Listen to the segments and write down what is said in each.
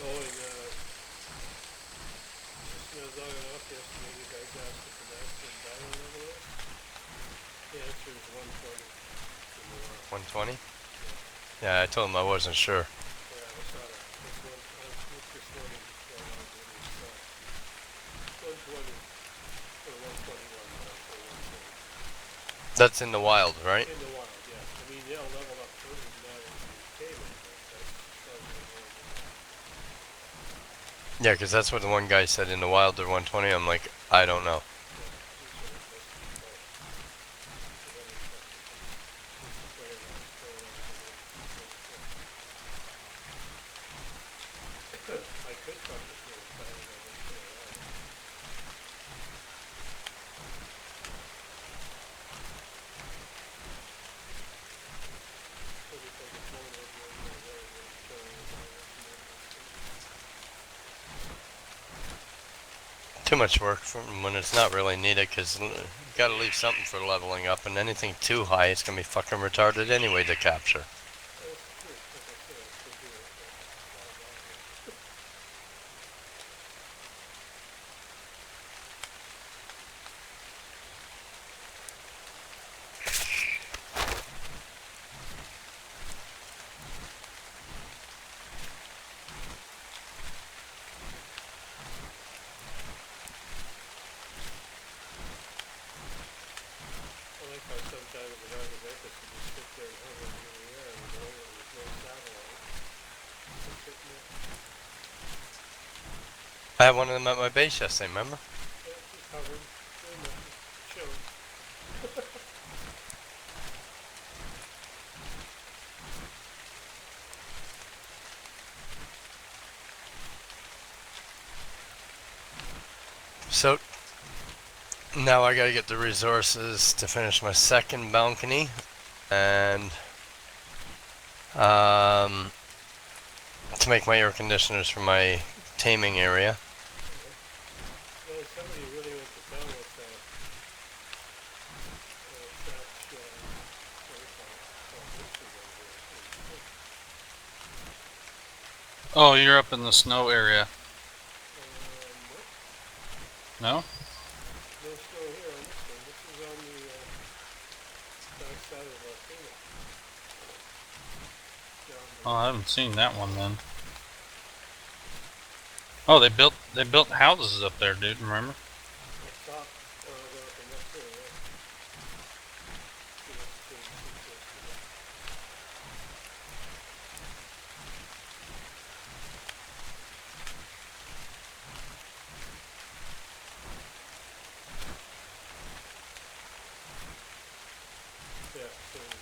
Oh, and just logging off yesterday, the guys asked if the maximum battery level is. The answer is 120 in the wild. 120? Yeah. Yeah, I told him I wasn't sure. Yeah, I saw that. It's one. I looked this morning before I logged in. It's 120 or 121, but I'll say 120 That's in the wild, right? in the wild. Yeah. I mean, they'll level up further than that in the gaming, but that's as far as I know in the wild. Yeah, because that's what the one guy said in the wild, they're 120. I'm like, I don't know. Yeah, he said it must be low. Because I've been testing since I was playing on it, and it's 120. I could fuck with the battery level and play around with it. Maybe take a phone with you and whatever and show you the wireless mode and everything. Too much work for when it's not really needed, because you gotta leave something for leveling up, and anything too high, it's gonna be fucking retarded anyway to capture. That's true. Like I said, I could do it, but log off here. I like how sometimes the Magnavoticus will just sit there and hovering in the air, you know, when there's no satellite. Just sitting there. I had one of them at my base yesterday, remember? Yeah, just hovering, doing nothing, chilling. So now I gotta get the resources to finish my second balcony, and um, to make my air conditioners for my taming area. Uh-huh. Well, somebody really went to town with Satch, what do you call it? Foundations over here. Holy shit. Oh, you're up in the snow area. Nope. No? No snow here on this one. This is on the backside of the volcano. Down Oh, I below. haven't seen that one then. Oh, they built houses up there, dude. Remember? Up top. They're up and up here, yeah. See, let's change this to that. Yeah, change this,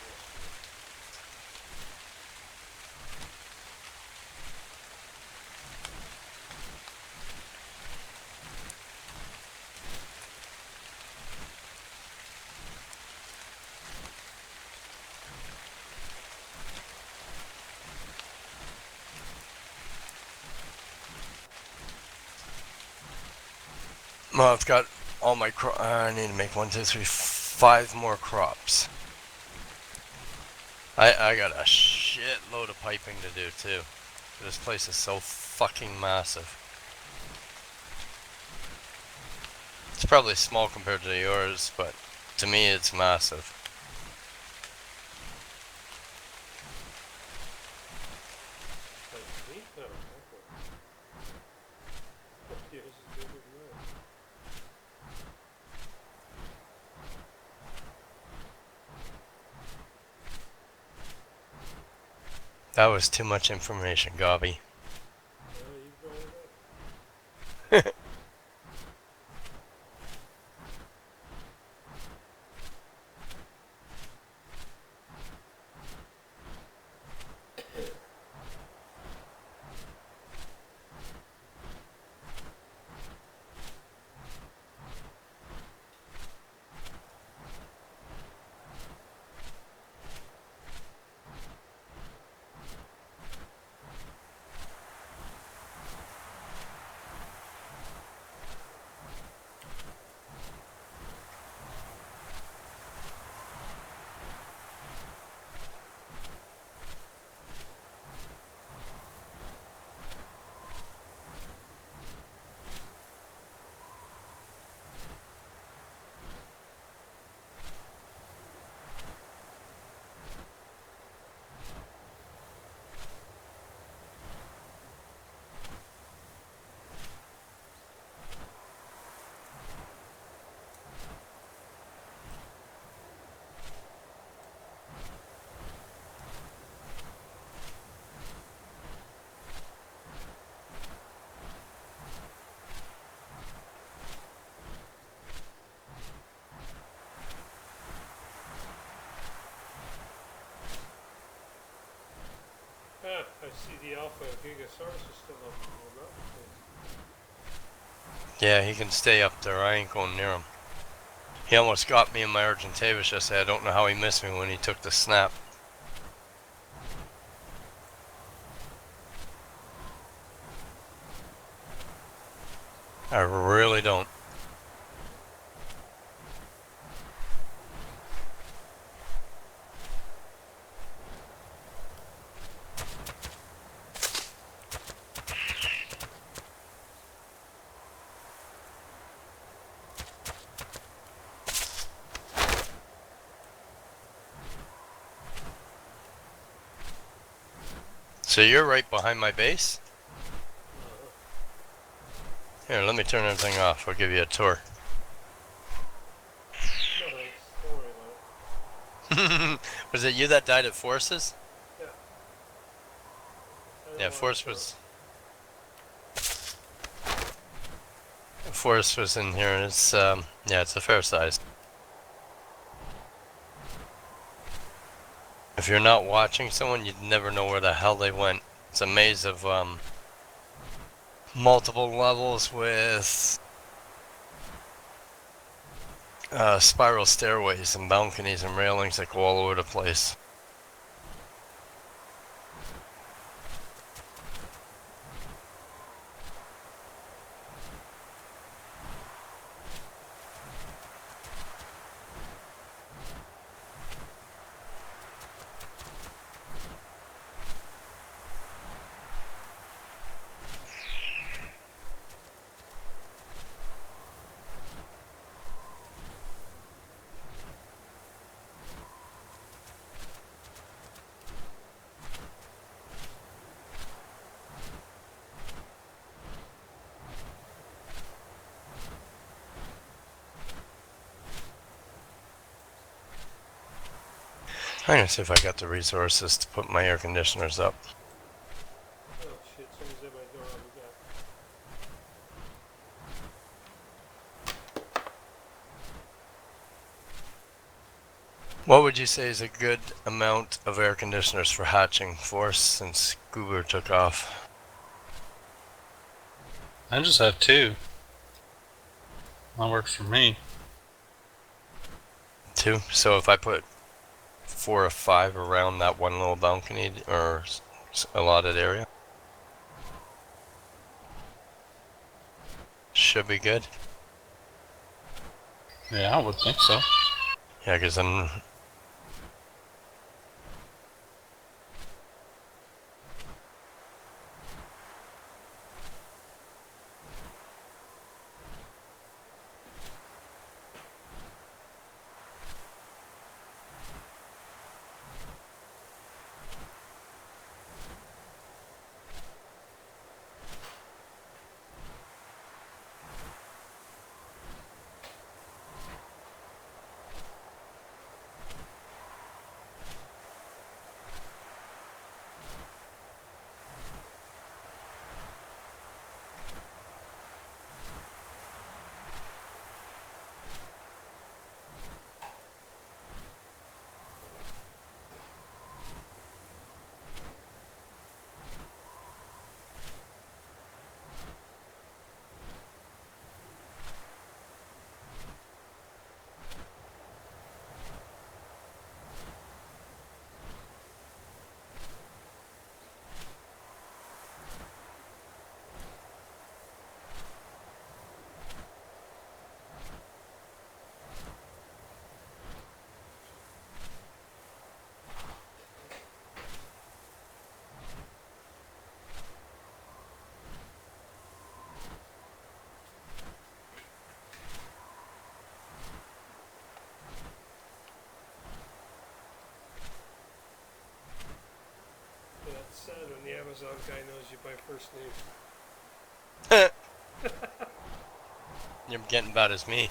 yeah. Well, I've got all my I need to make 5 more crops. I got a shitload of piping to do too. This place is so fucking massive. It's probably small compared to yours, but to me it's massive. Like me? No, heck no. Yours is bigger than mine. That was too much information, Gobby. You brought it up. I see the Alpha Gigasaurus is still up on the mountain. Yeah, he can stay up there. I ain't going near him. He almost got me in my Argentavis yesterday. I don't know how he missed me when he took the snap. I really don't. So you're right behind my base? Here, let me turn everything off. I'll give you a tour. No thanks, don't worry about it. Was it you that died at Forces? Yeah. I don't Yeah, want Force to was... Force was in here, and it's, yeah, it's a fair size. If you're not watching someone, you'd never know where the hell they went. It's a maze of, multiple levels with spiral stairways and balconies and railings that go all over the place. I'm gonna see if I got the resources to put my air conditioners up. Oh shit, someone's at my door, I'll be back. What would you say is a good amount of air conditioners for hatching Force since Goober took off? I just have 2. That works for me. 2? So if I put 4 or 5 around that one little balcony or allotted area, should be good. Yeah, I would think so. Yeah, because I'm... Yeah, it's sad when the Amazon guy knows you by first name. You're getting about as me.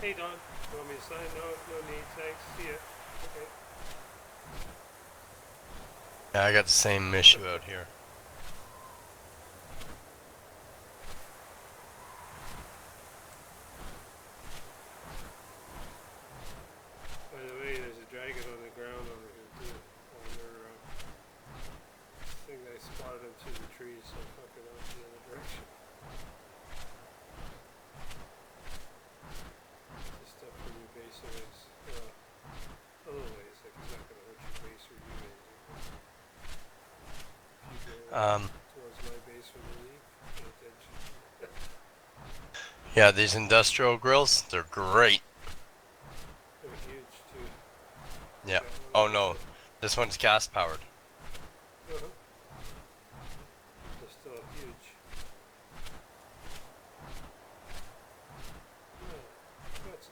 Hey Don, you want me to sign? No, no need, thanks, see ya. Okay. Yeah, I got the same issue out here. By the way, there's a dragon on the ground over here too. On their towards my base when we leave. Pay attention. Yeah, these industrial grills, they're great. They're huge too. Yeah. Got one Oh of no, those this one's gas powered. uh-huh. They're still huge. Yeah, that's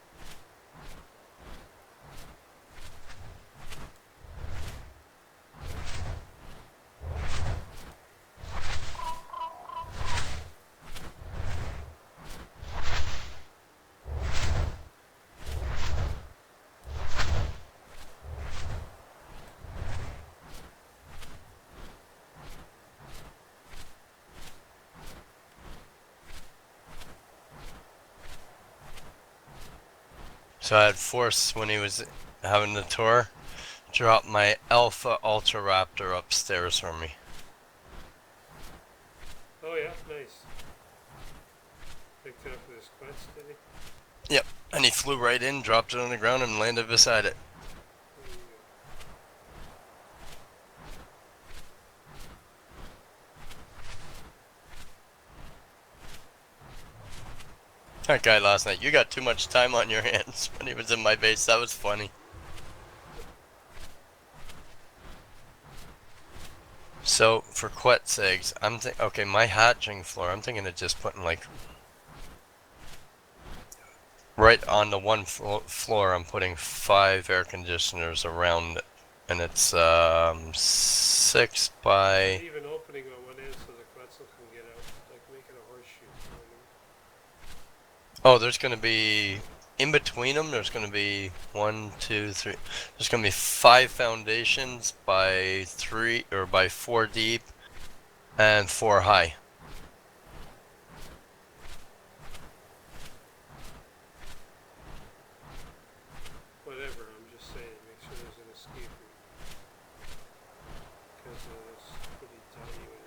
So I had Force when he was having the tour drop my Alpha Ultra Raptor upstairs for me. oh yeah, nice. Picked it up with his quets, did he? Yep. And he flew right in, dropped it on the ground, and landed beside it. There you go. That guy last night, you got too much time on your hands when he was in my base. That was funny. So for quet's eggs, okay, my hatching floor, I'm thinking of just putting like right on the one floor. I'm putting 5 air conditioners around it, and it's 6 by. Leave an opening on one end so the quetzal can get out, like making a horseshoe. You know what I mean? Oh, there's gonna be in between them. There's gonna be 1, 2, 3. There's gonna be 5 foundations by 3 or by 4 deep and 4 high. Whatever, I'm just saying, make sure there's an escape route. Because it's pretty tiny when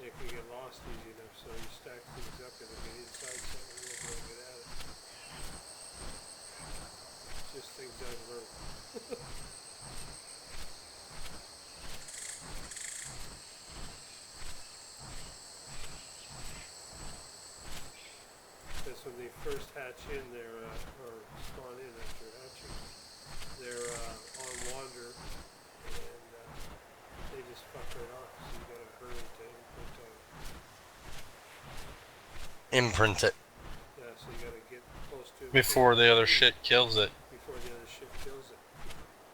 it can get lost easy enough, so you stack things up and get inside something, you'll be able to get at it. Just things I've learned. Because when they first hatch in, or spawn in after hatching, they're on wander, and they just fuck right off, so you gotta hurry to Imprint it. yeah, so you gotta get close to it Before the other shit kills it. before the other ship kills it.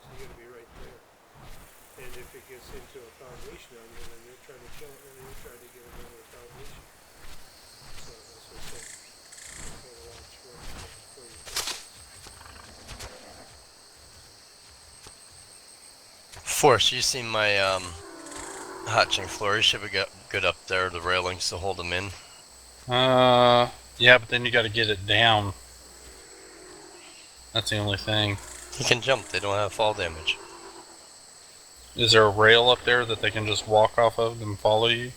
So you gotta be right there. And if it gets into a foundation on you, then you're trying to kill it, and then you're trying to get it over the foundation. So that's what I'm saying. You gotta watch where you put it. Force, you see my hatching floor? You should be good up there. The railings to hold them in. Yeah, but then you got to get it down. That's the only thing. He can jump. They don't have fall damage. Is there a rail up there that they can just walk off of and follow you?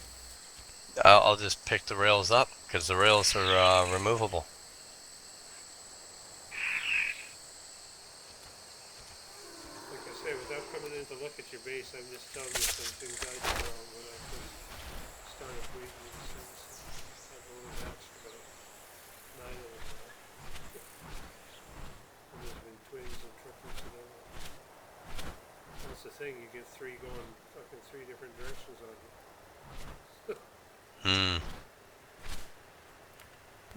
I'll just pick the rails up because the rails are removable. Like I say, without coming in to look at your base, I'm just telling you some things I did wrong when I first started breeding these things. I've only hatched about 9 of them now. And there's been twins and triplets and all that. That's the thing, you get 3 going fucking 3 different directions on you. Hmm.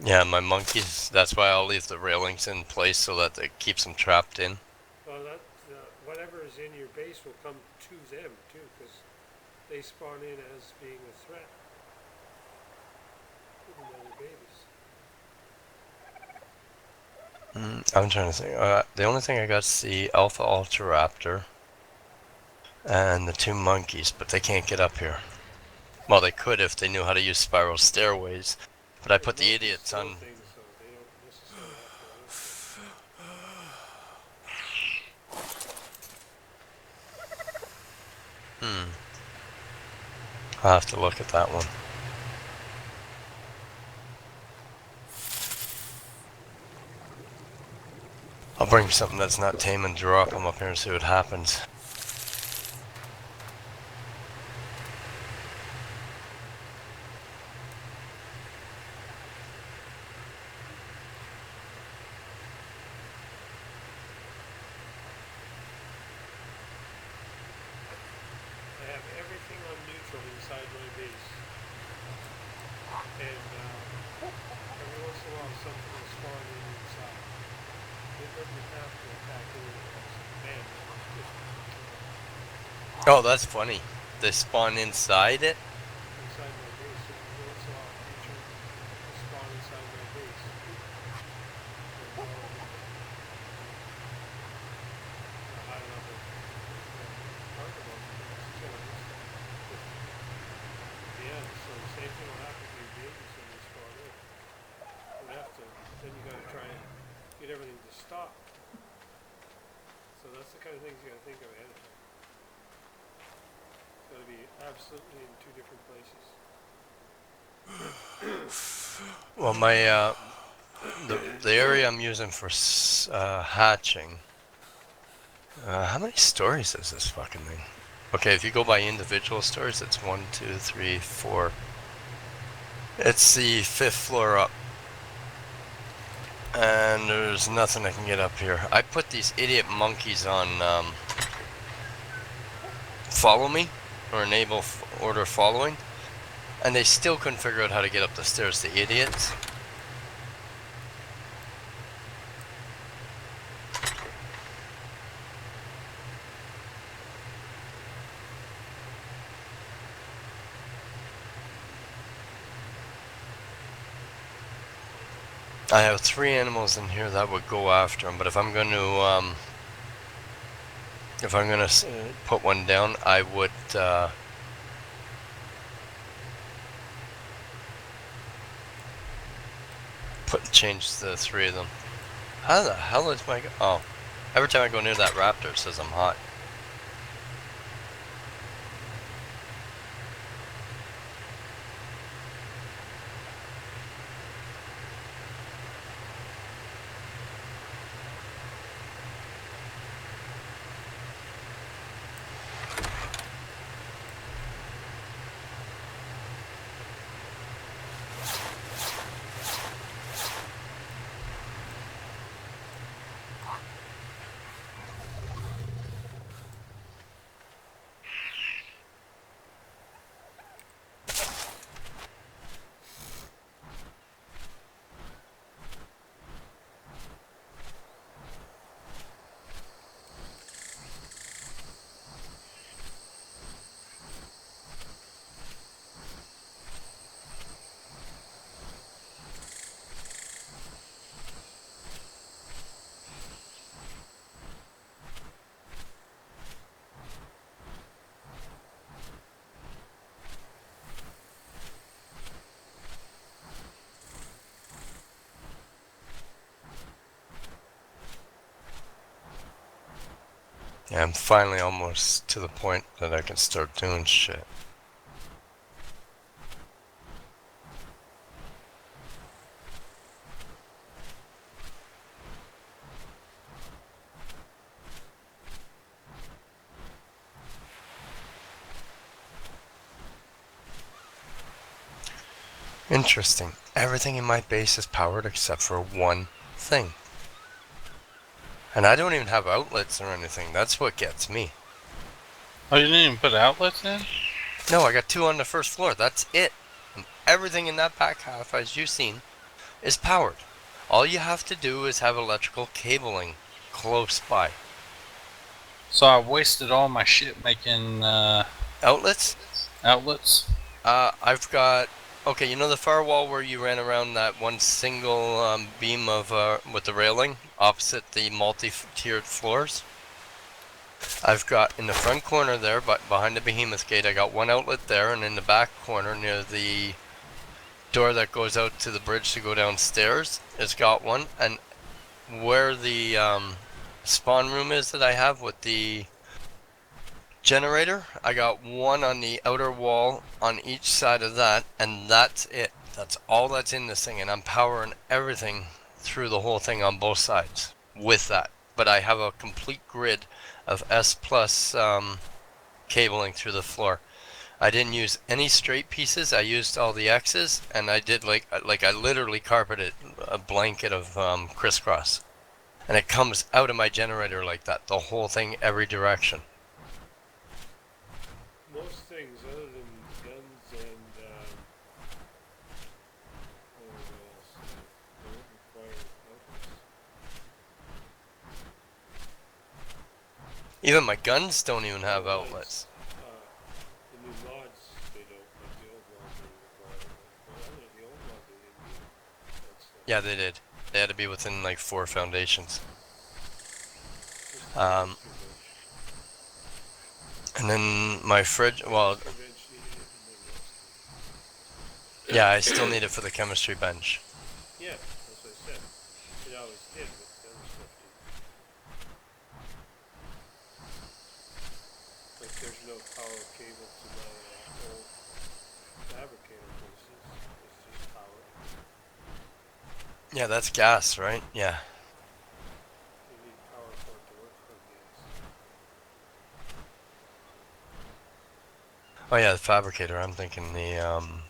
Yeah, my monkeys. That's why I'll leave the railings in place so that it keeps them trapped in. Well, that whatever is in your base will come to them too, because they spawn in as being a threat. Even though they're babies. I'm trying to think. The only thing I got to see Alpha Ultra Raptor and the 2 monkeys, but they can't get up here. Well, they could if they knew how to use spiral stairways, but I put the idiots on. Things, so they don't necessarily have to I'll have to look at that one. I'll bring something that's not tame and drop them up here and see what happens. base. And every once in a while something will spawn in inside. It doesn't have to attack anything else. Bam, just Oh, that's funny. They spawn inside it? inside my base. So every once in a while a creature will spawn inside my base. And I don't know, but part of them is killing this stuff. Yeah, so the same thing will happen to your babies when they spawn in. You have to, then you gotta try and get everything to stop. So that's the kind of things you gotta think of ahead of time. It's gotta be absolutely in two different places. Well, my the area I'm using for hatching. How many stories is this fucking thing? Okay, if you go by individual stories, it's 1, 2, 3, 4. It's the 5th floor up. And there's nothing I can get up here. I put these idiot monkeys on follow me, or enable order following, and they still couldn't figure out how to get up the stairs, the idiots. I have 3 animals in here that would go after them, but if I'm going to put one down, I would change the 3 of them. How the hell is my oh? Every time I go near that raptor, it says I'm hot. Yeah, I'm finally almost to the point that I can start doing shit. Interesting. Everything in my base is powered except for one thing. And I don't even have outlets or anything. That's what gets me. Oh, you didn't even put outlets in? No, I got 2 on the 1st floor. That's it. And everything in that back half, as you've seen, is powered. All you have to do is have electrical cabling close by. So I wasted all my shit making Outlets? outlets. I've got... Okay, you know the firewall where you ran around that one single beam of with the railing opposite the multi-tiered floors? I've got in the front corner there, but behind the behemoth gate, I got 1 outlet there, and in the back corner near the door that goes out to the bridge to go downstairs, it's got 1. And where the spawn room is that I have with the generator, I got 1 on the outer wall on each side of that, and that's it. That's all that's in this thing, and I'm powering everything through the whole thing on both sides with that. But I have a complete grid of S plus cabling through the floor. I didn't use any straight pieces. I used all the X's, and I did like I literally carpeted a blanket of crisscross, and it comes out of my generator like that, the whole thing, every direction. Most things other than guns and what else? Don't require outlets. Even my guns don't even have Mods. outlets. The new mods they don't, but the old mods they require. But under the old mods they didn't need that stuff. Yeah, they did. They had to be within like 4 foundations. Just the Um, chemistry bench. and then my fridge. Well, Chemistry bench needed it and nothing else needed it. yeah, I still need it for the chemistry bench. Yeah, that's what I said. It always did, but the other stuff didn't. Like there's no power cable to my old fabricator pieces. It's just power. Yeah, that's gas, right? Yeah. You need power for it to work on gas. Oh yeah, the fabricator. I'm thinking the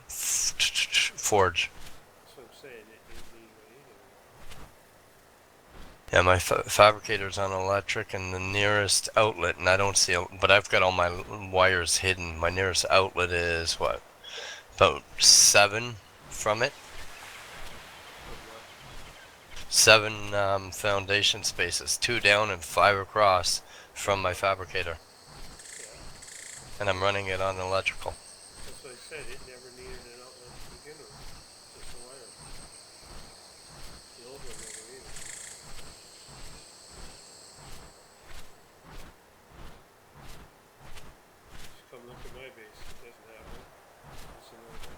forge. That's what I'm saying. It didn't need what either. Yeah, my fabricator's on electric, and the nearest outlet, and I don't see, but I've got all my wires hidden. My nearest outlet is what, about 7 from it. From what? 7 foundation spaces, 2 down and 5 across from my fabricator, Yeah, and I'm running it on electrical. that's what I said. It never needed an outlet to begin with. Just a wire. The old one never either. Just come look at my base. It doesn't have one. It's an old one.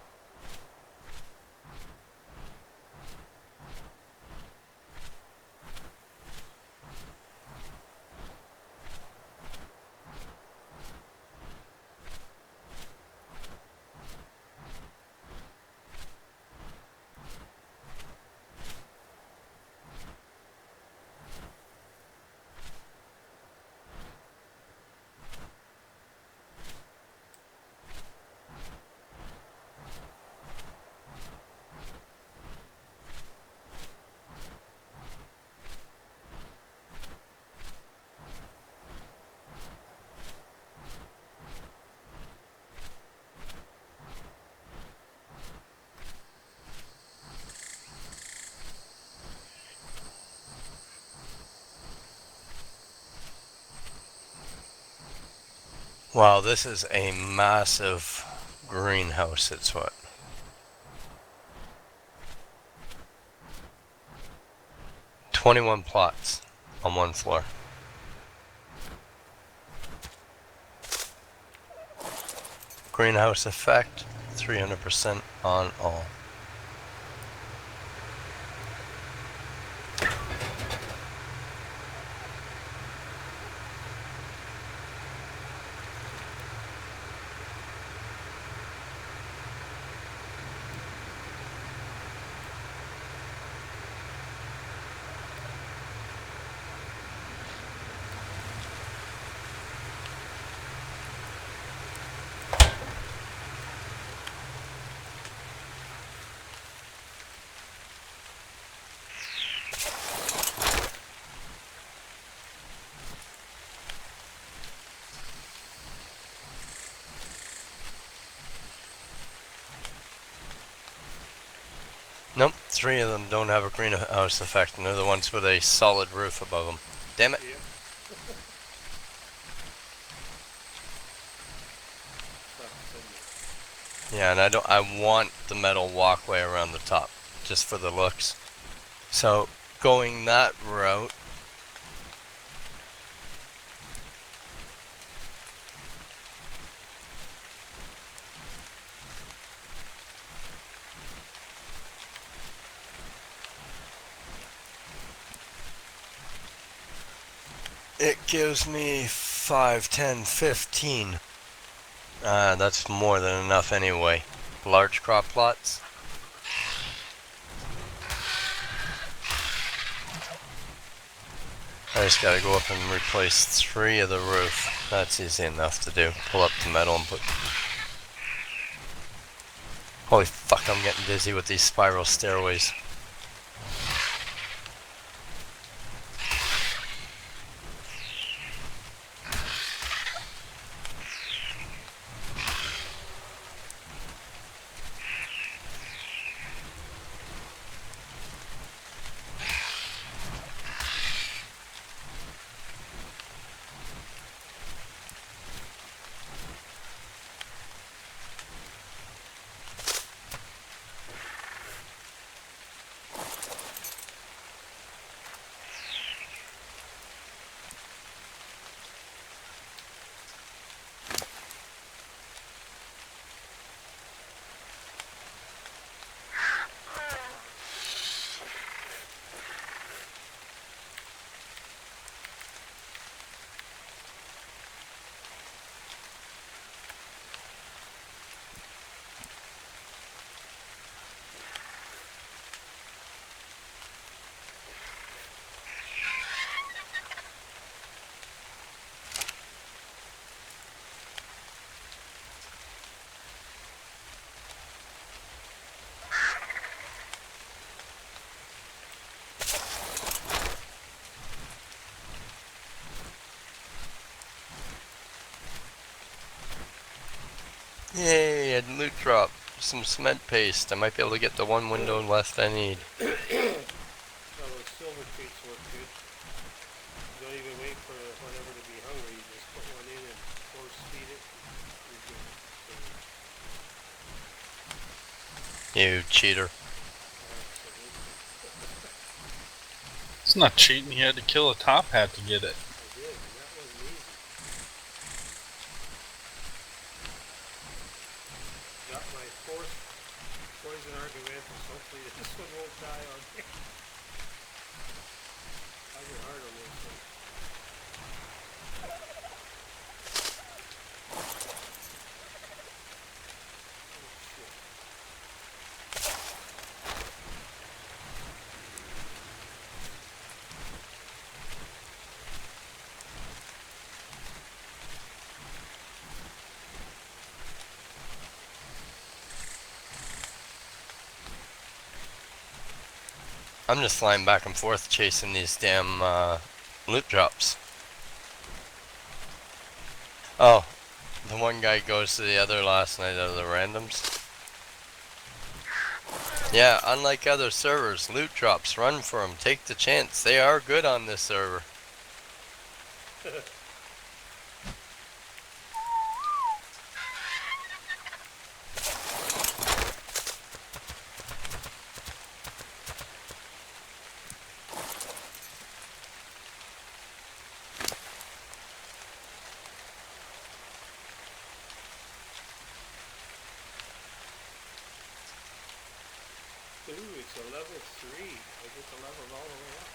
Wow, this is a massive greenhouse. It's what? 21 plots on one floor. Greenhouse effect, 300% on all. Nope, 3 of them don't have a greenhouse effect, and they're the ones with a solid roof above them. Damn it. Yep. Stop the Yeah, and I want the metal walkway around the top, just for the looks. So, going that route, it gives me 5, 10, 15. That's more than enough anyway. Large crop plots. I just gotta go up and replace 3 of the roof. That's easy enough to do. Pull up the metal and put... Holy fuck, I'm getting dizzy with these spiral stairways. Yay, a loot drop. Some cement paste. I might be able to get the one window left I need. Oh, those silver treats work good. Don't even wait for whatever to be hungry. You just put one in and force feed it. You're good. So, You cheater. absolutely. It's not cheating. You had to kill a top hat to get it. I did, and that wasn't easy. Got my fourth poison argumentus. Hopefully this one won't die on me. I get hard on this one. Oh shit. I'm just flying back and forth chasing these damn loot drops. Oh, the one guy goes to the other last night out of the randoms. Yeah, unlike other servers, loot drops, run for them, take the chance. They are good on this server. Ooh, it's a level 3. I get the levels all the way up.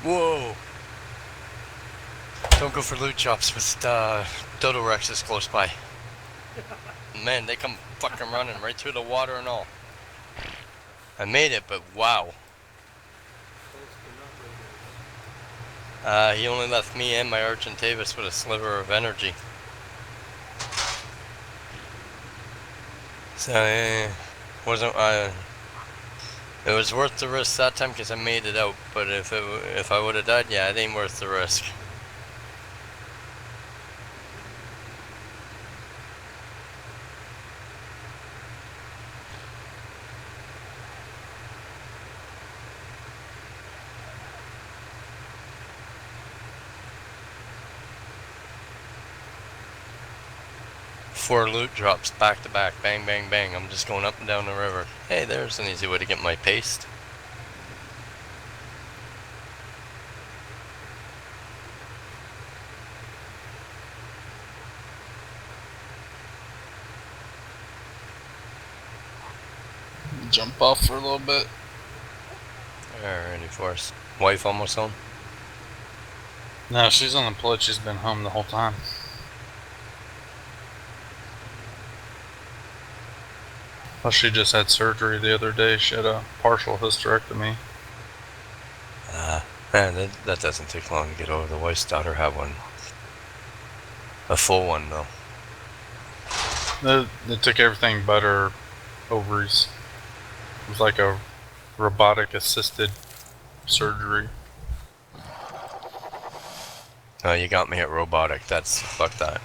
Whoa! Don't go for loot drops with Dodo Rexes close by. Man, they come fucking running right through the water and all. I made it, but wow. Close to not regular. He only left me and my Argentavis with a sliver of energy. So, wasn't, it was worth the risk that time because I made it out, but if I would have died, yeah, it ain't worth the risk. Four loot drops back to back, bang, bang, bang. I'm just going up and down the river. Hey, there's an easy way to get my paste. Jump off for a little bit. Alrighty, Forrest. Wife almost home? No, she's unemployed. She's been home the whole time. Well, she just had surgery the other day. She had a partial hysterectomy. Man, that doesn't take long to get over. The wife's daughter had one. A full one, though. They took everything but her ovaries. It was like a robotic assisted surgery. Oh, you got me at robotic. Fuck that.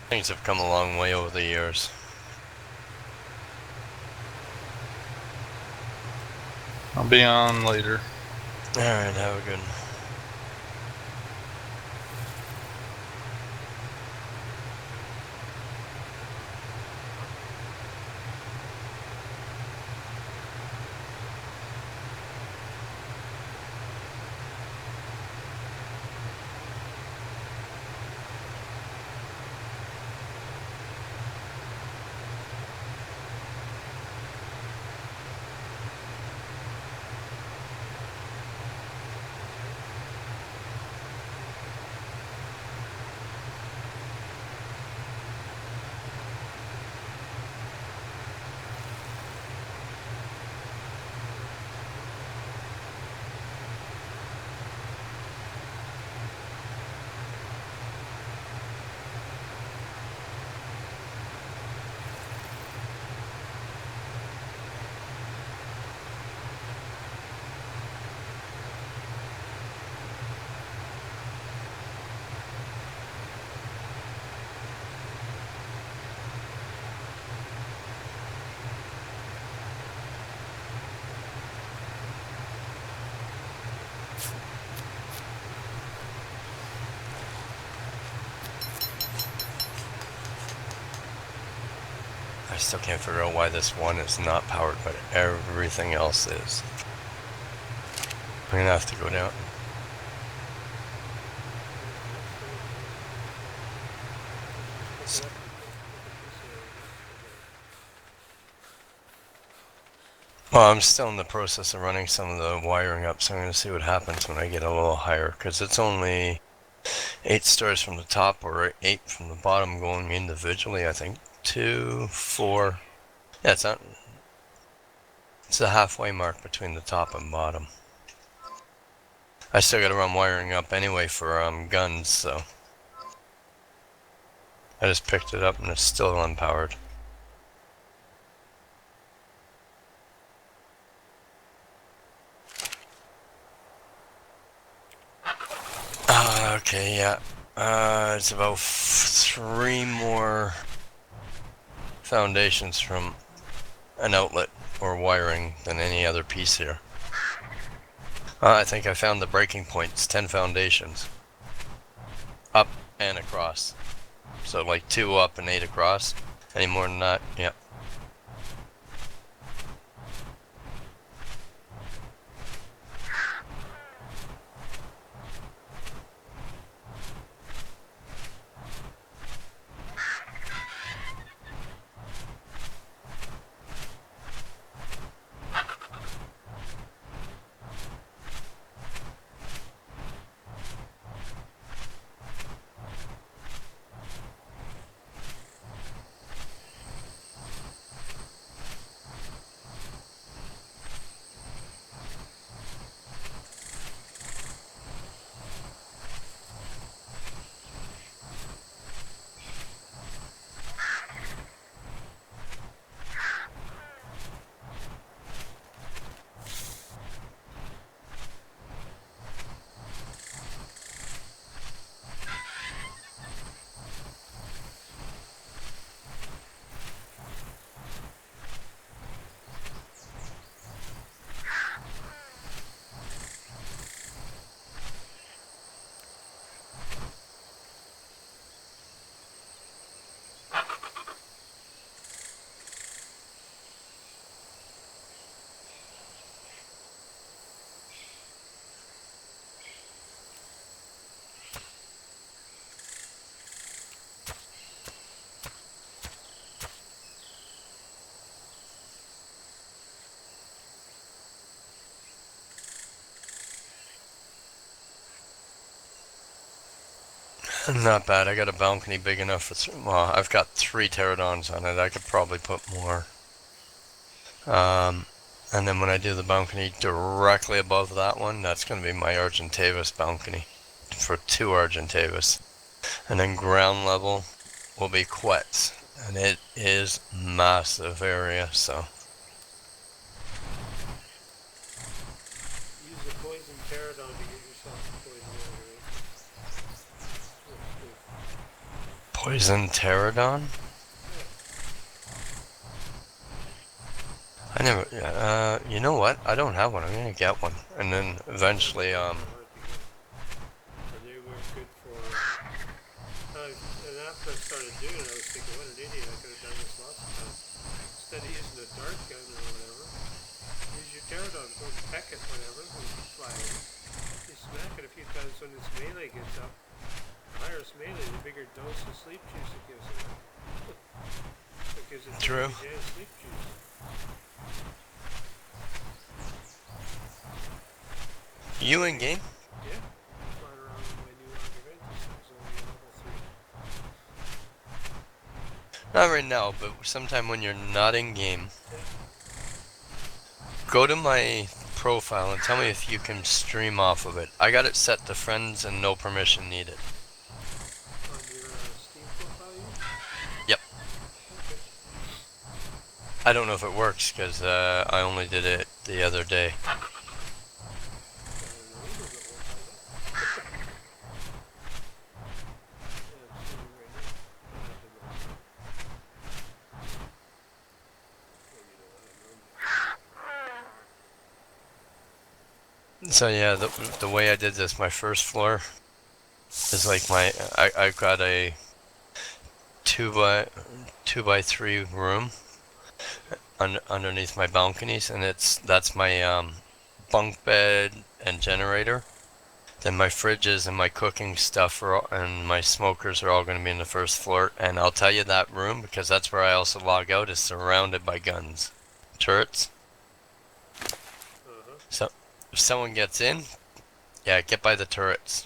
Things have come a long way over the years. I'll be on later. Alright, have a good one. I still can't figure out why this one is not powered, but everything else is. I'm gonna have to go down. Just pick it up and look at this area. Well, I'm still in the process of running some of the wiring up, so I'm gonna see what happens when I get a little higher, because it's only 8 stars from the top or 8 from the bottom going individually, I think. 2, 4. Yeah, it's not. It's the halfway mark between the top and bottom. I still gotta run wiring up anyway for guns, so I just picked it up and it's still unpowered. Okay, yeah. It's about 3 more foundations from an outlet or wiring than any other piece here. I think I found the breaking point. It's 10 foundations. Up and across. So like 2 up and 8 across. Any more than that, yeah. Not bad. I got a balcony big enough for well, I've got 3 pterodons on it. I could probably put more. And then when I do the balcony directly above that one, that's going to be my Argentavis balcony for 2 Argentavis. And then ground level will be Quetz. And it is massive area, so. Use the poison pterodon to get yourself a poison water, right? Works good. Poison pterodon? Yeah. I never, you know what? I don't have one. I'm gonna get one. And then eventually, They're hard to get. And they work good for. And after I started doing it, I was thinking, what an idiot! I could have done this lots of times. Instead of using a dart gun or whatever, use your pterodon, go and peck it, whatever, and fly over. You smack it a few times when its melee gets up. The higher its melee, the bigger dose of sleep juice it gives it. It gives it True. sleep juice. you in game? Yeah. Flying around with my new Argentavis. It's only level 3. Not right now, but sometime when you're not in game, Yeah. go to my profile and tell me if you can stream off of it. I got it set to friends and no permission needed. On your Steam profile, you? Yep. Okay. I don't know if it works because I only did it the other day. I don't know either, but we'll find out. Yeah, I'm streaming right now. I have the most. Well, you know what? I know. So yeah, the way I did this, my first floor is like I've got a 2 by 3 room underneath my balconies, and that's my bunk bed and generator. Then my fridges and my cooking stuff and my smokers are all going to be in the first floor. And I'll tell you, that room, because that's where I also log out, is surrounded by guns, turrets. Uh-huh. So if someone gets in, yeah, get by the turrets.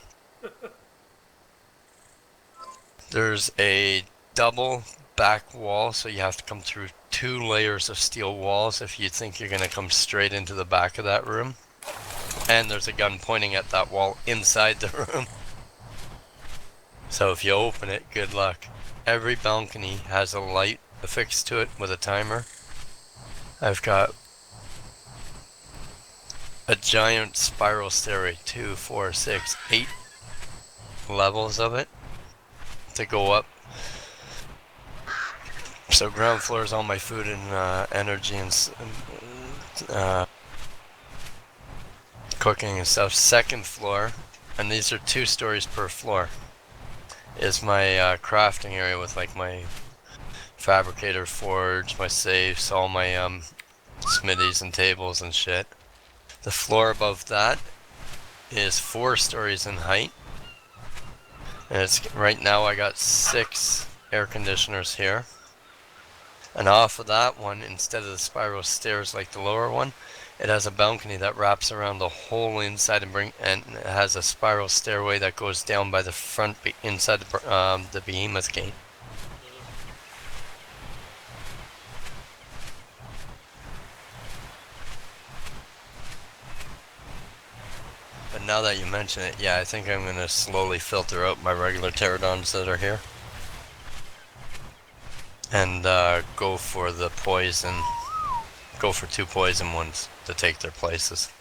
There's a double back wall, so you have to come through 2 layers of steel walls if you think you're going to come straight into the back of that room. And there's a gun pointing at that wall inside the room. So if you open it, good luck. Every balcony has a light affixed to it with a timer. I've got a giant spiral stairway, 2, 4, 6, 8 levels of it to go up. So ground floor is all my food and energy and cooking and stuff. Second floor, and these are 2 stories per floor, is my crafting area with like my fabricator forge, my safes, all my smithies and tables and shit. The floor above that is 4 stories in height. And it's right now I got 6 air conditioners here. And off of that one, instead of the spiral stairs like the lower one, it has a balcony that wraps around the whole inside and it has a spiral stairway that goes down by the front inside the behemoth gate. But now that you mention it, yeah, I think I'm gonna slowly filter out my regular pterodons that are here. And go for the poison. Go for 2 poison ones to take their places.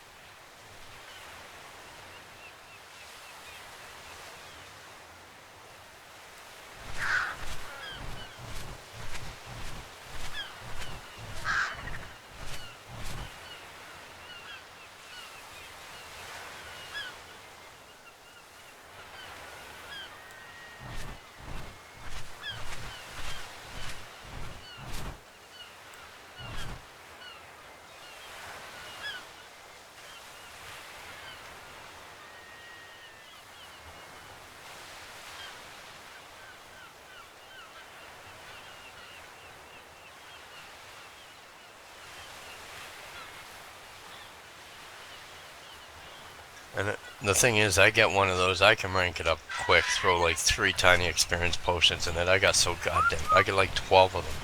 And the thing is, I get one of those, I can rank it up quick, throw like 3 tiny experience potions in it. I got so goddamn, I get like 12 of them.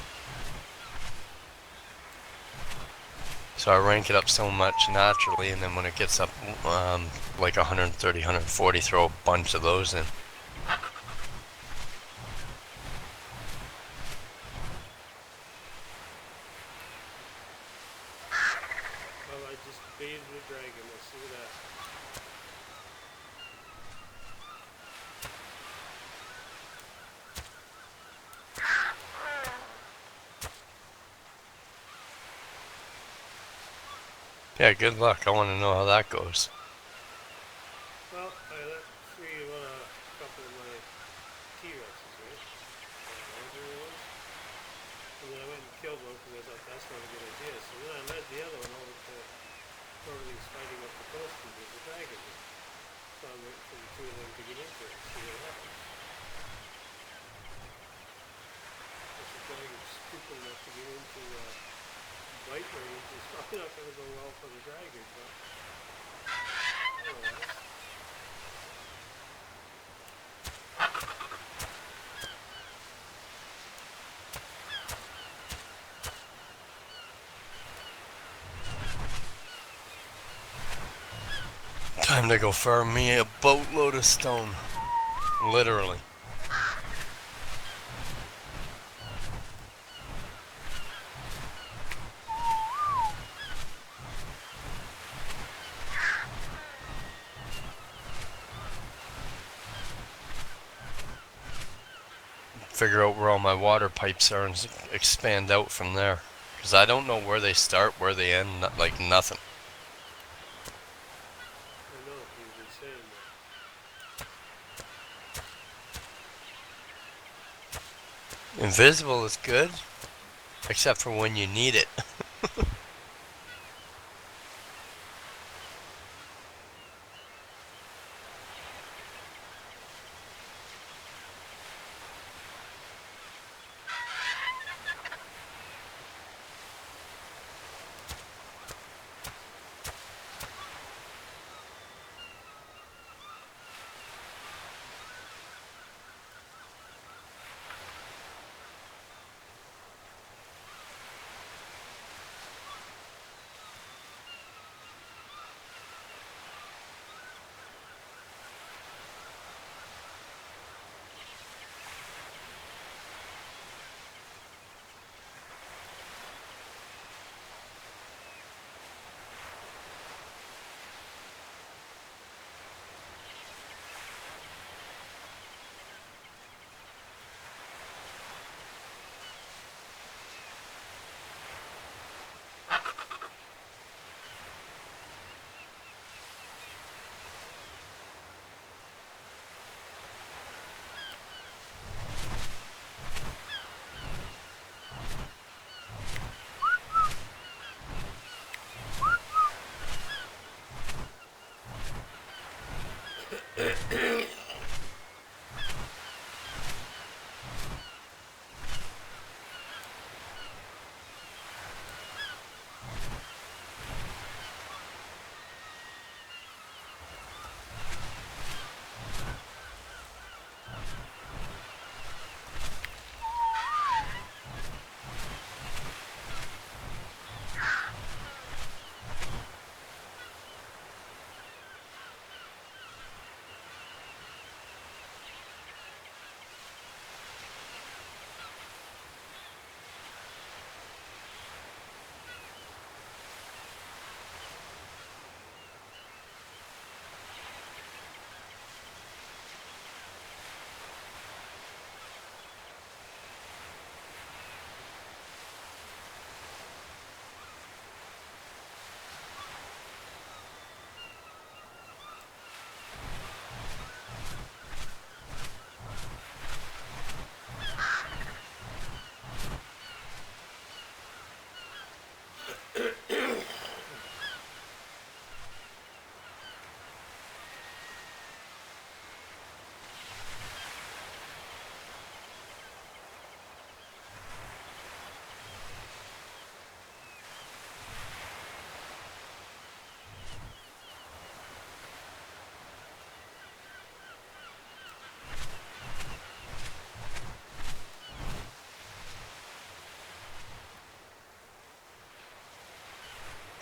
So I rank it up so much naturally, and then when it gets up like 130, 140, throw a bunch of those in. Well, I just baited the dragon. Let's see that. Yeah, good luck. I want to know how that goes. Well, I let free of a couple of my T-Rexes, right? Laser ones. And then I went and killed one because I thought that's not a good idea. So then I led the other one over to where he's fighting up the coast and there's a dragon there. So I'm waiting for the 2 of them to get into it and see what happens. If the dragon's stupid enough to get into bite range, it's probably not going to go well for the dragon, but otherwise. Time to go farm me a boatload of stone. Literally. Figure out where all my water pipes are and expand out from there. Because I don't know where they start, where they end, like nothing. I know, you've been saying that. Invisible is good, except for when you need it.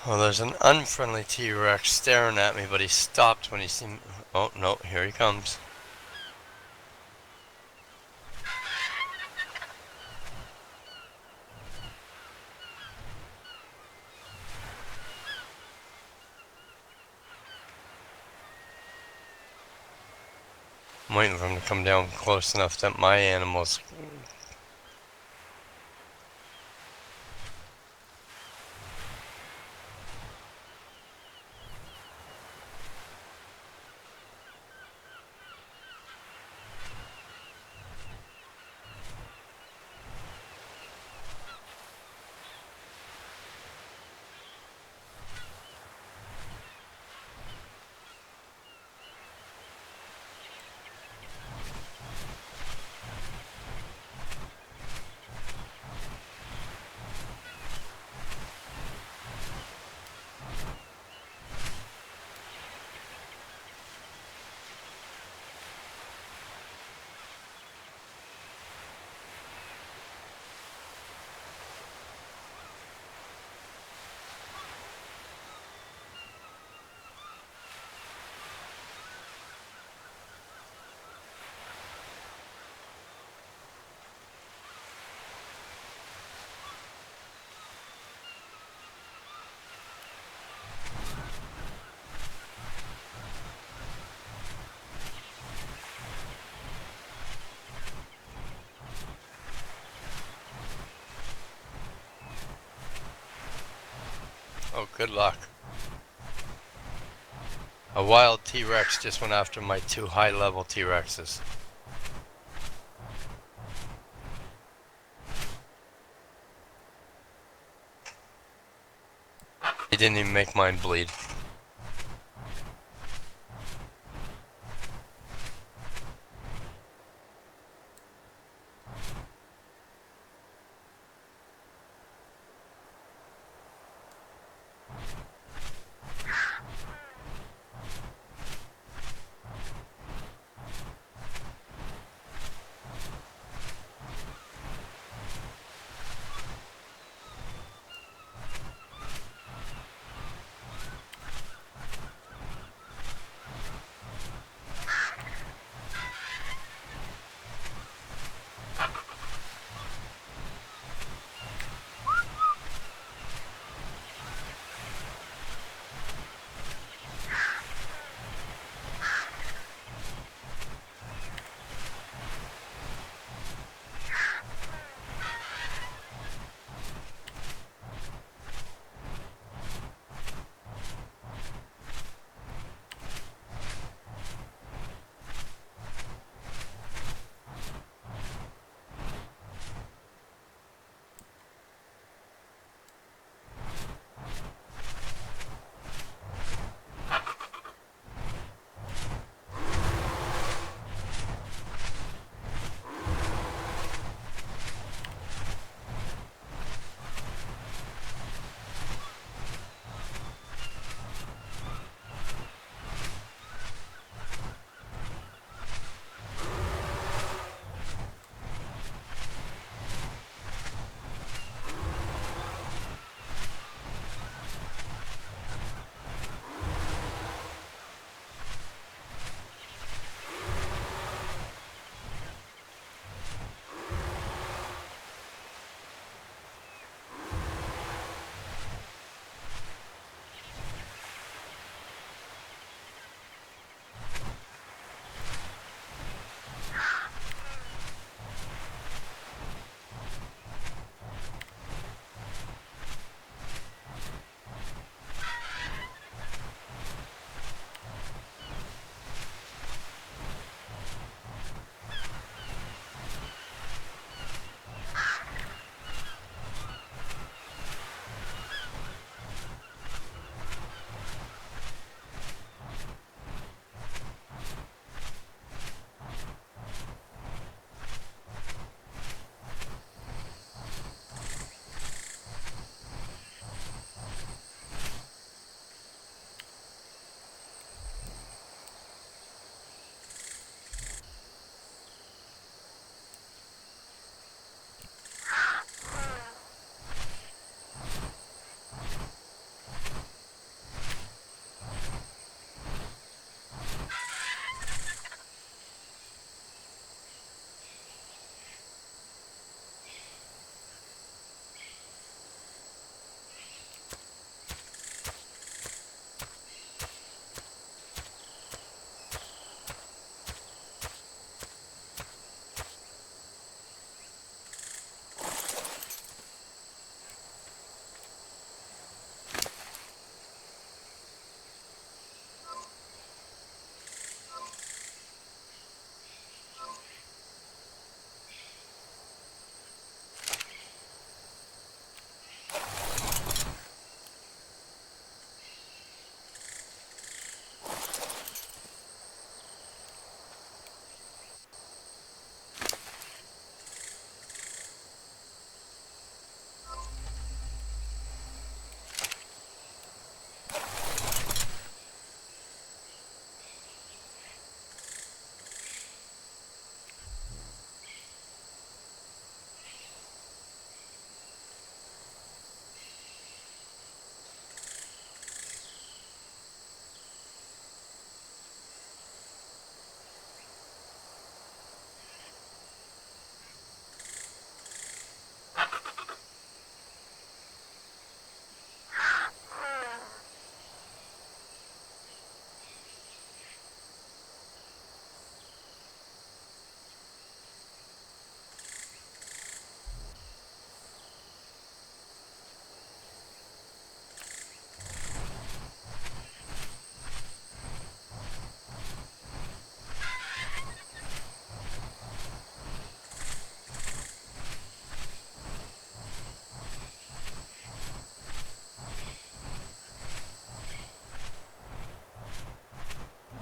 Oh, there's an unfriendly T-Rex staring at me, but he stopped when he seen me. Oh, no, here he comes. I'm waiting for him to come down close enough that my animals... Oh, good luck. A wild T-Rex just went after my 2 high-level T-Rexes. He didn't even make mine bleed.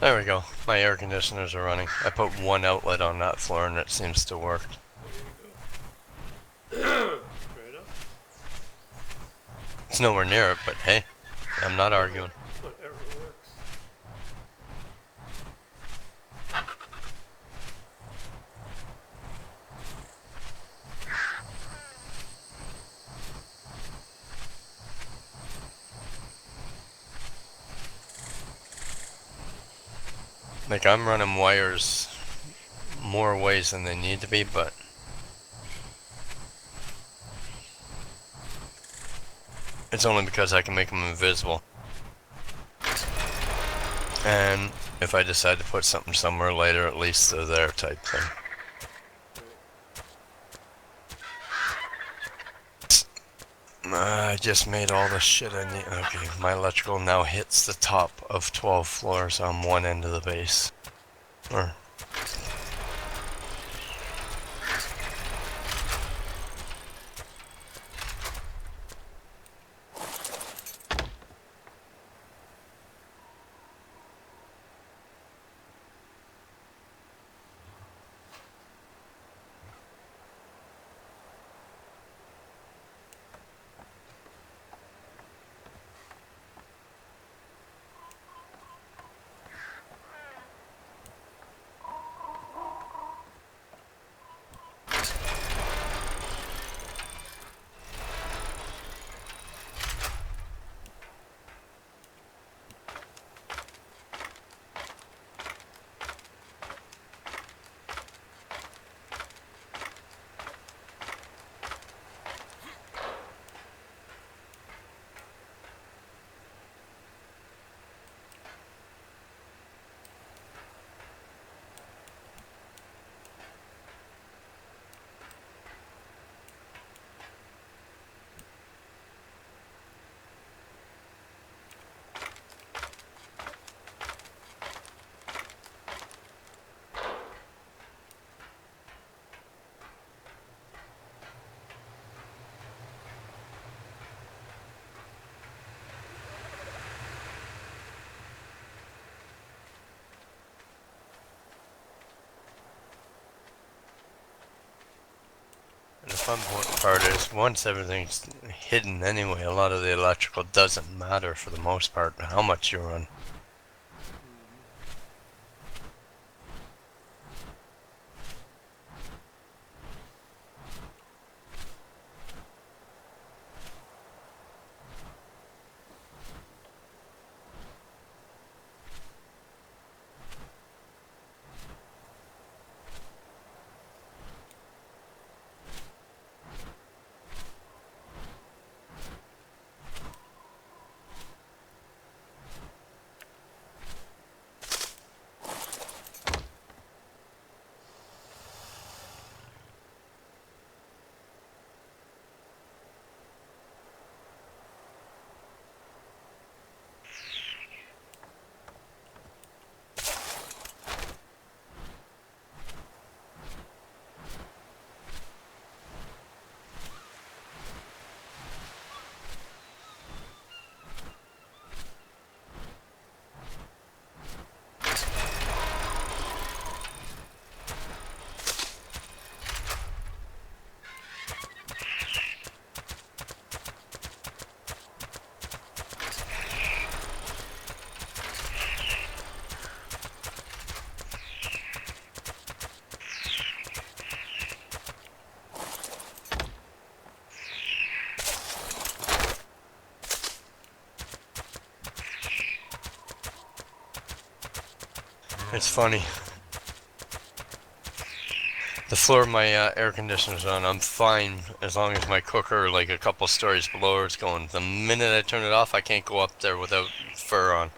There we go. My air conditioners are running. I put one outlet on that floor and it seems to work. There you go. Right up. It's nowhere near it, but hey, I'm not arguing. Whatever works. Like, I'm running wires more ways than they need to be, but it's only because I can make them invisible. And if I decide to put something somewhere later, at least they're there type thing. I just made all the shit I need. Okay, my electrical now hits the top of 12 floors on one end of the base. Or the fun part is, once everything's hidden anyway, a lot of the electrical doesn't matter for the most part, how much you run. It's funny. The floor my air conditioner's on, I'm fine as long as my cooker, like a couple stories below, is going. The minute I turn it off, I can't go up there without fur on.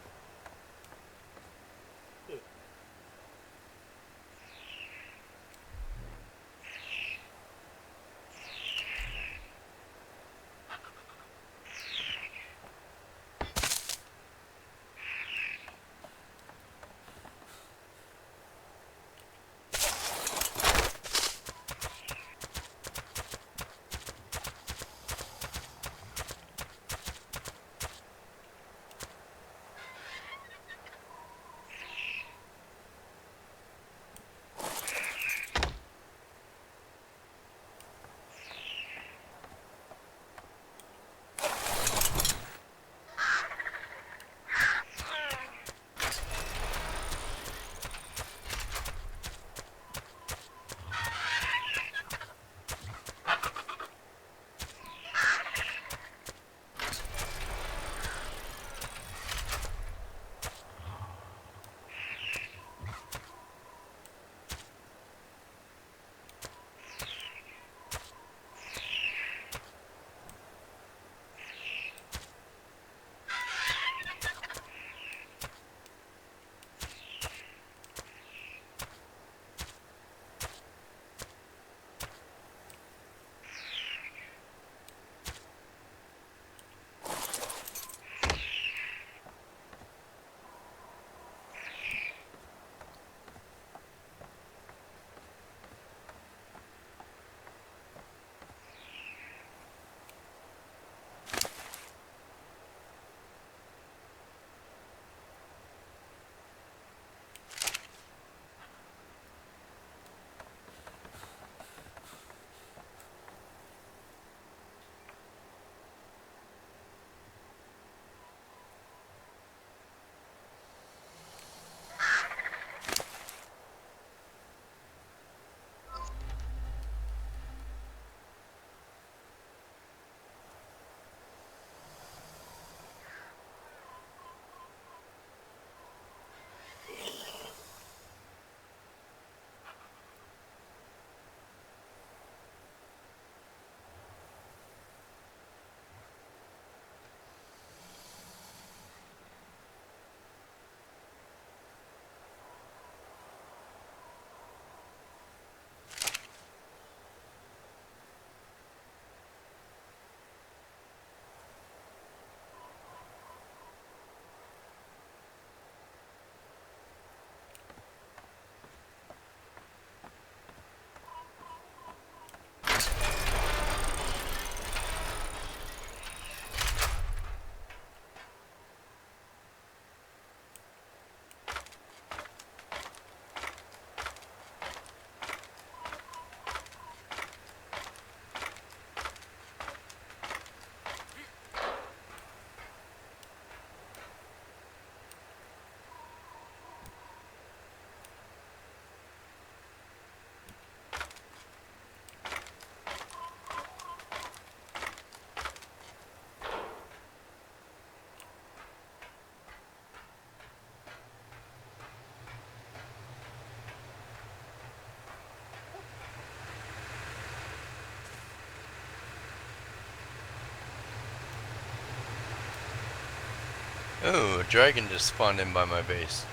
Oh, a dragon just spawned in by my base.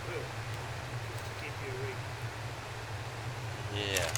Good. Just to keep you awake. Yeah.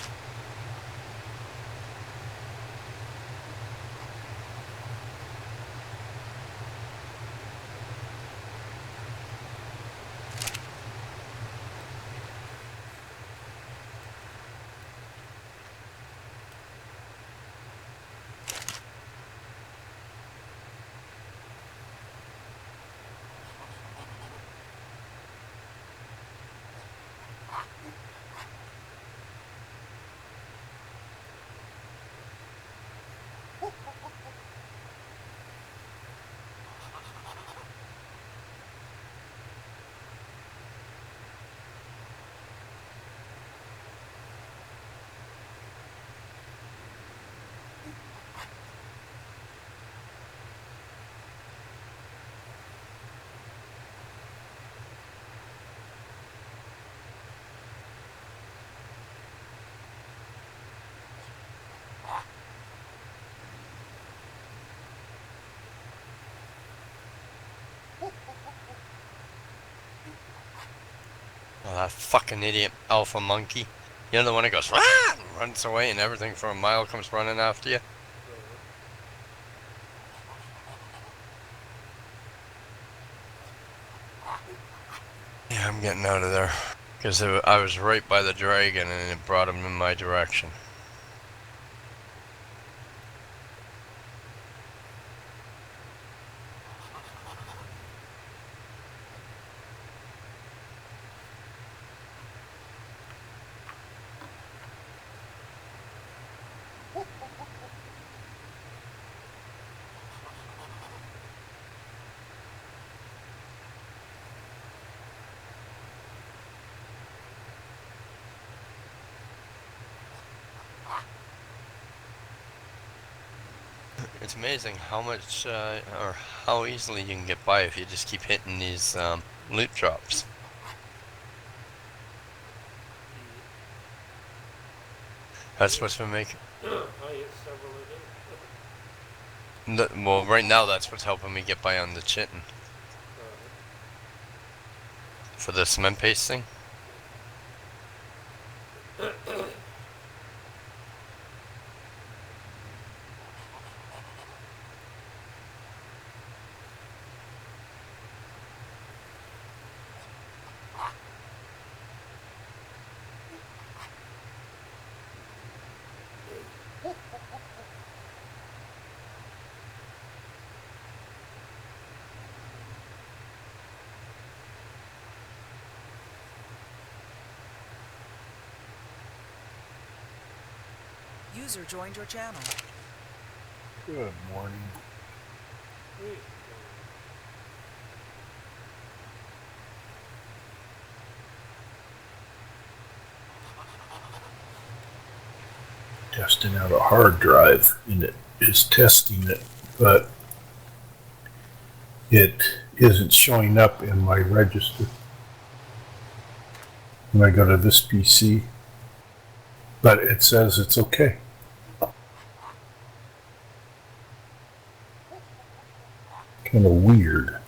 Oh, that fucking idiot alpha monkey. You know the one that goes, "Rah!" and runs away and everything for a mile comes running after you? Yeah, I'm getting out of there. Because I was right by the dragon and it brought him in my direction. It's amazing how much, or how easily you can get by if you just keep hitting these loot drops. That's what's been making. I hit several a day. Well, right now that's what's helping me get by on the chitin for the cement paste thing. User joined your channel. Good morning. Wait. Testing out a hard drive, and it is testing it, but it isn't showing up in my register when I go to this PC. But it says it's okay. Kind of weird.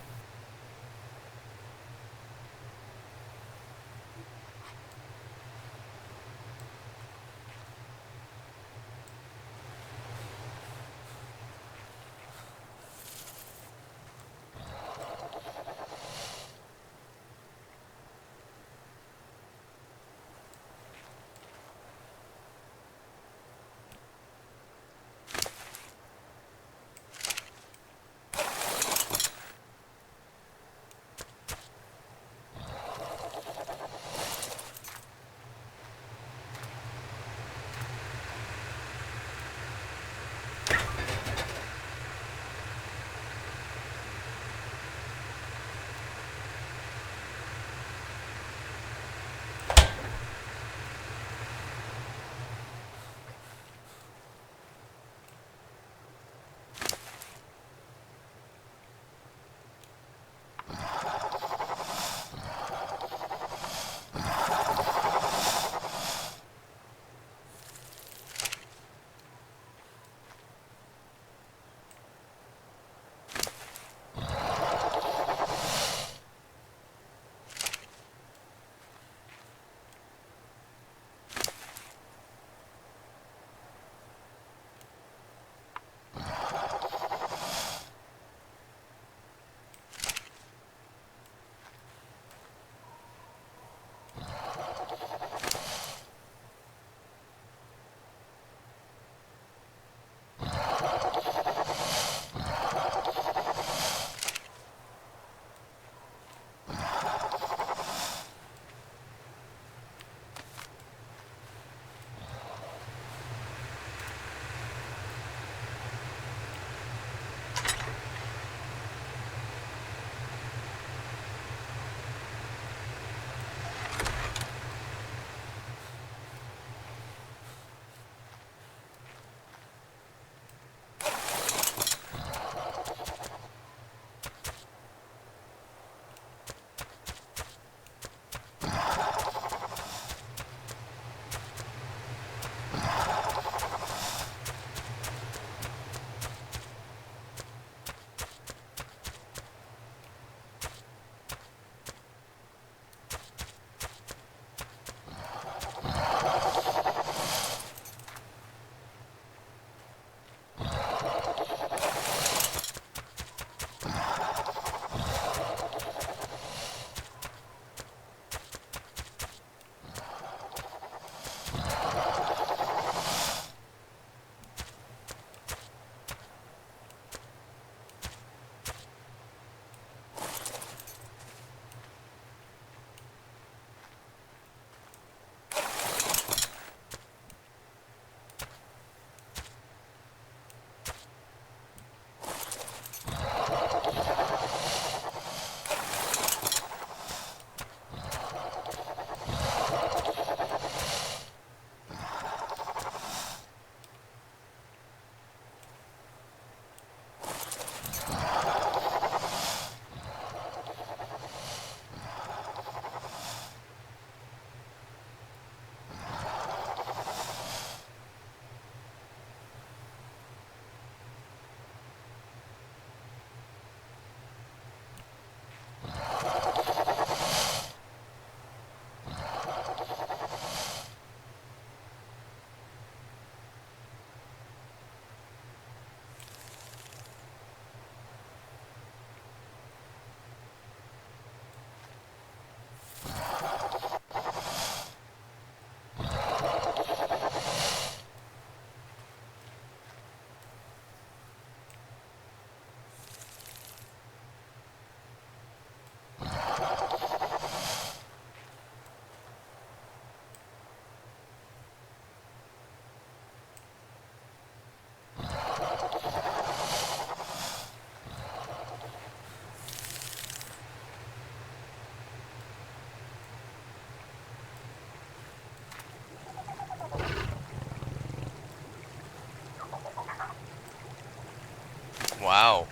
Wow.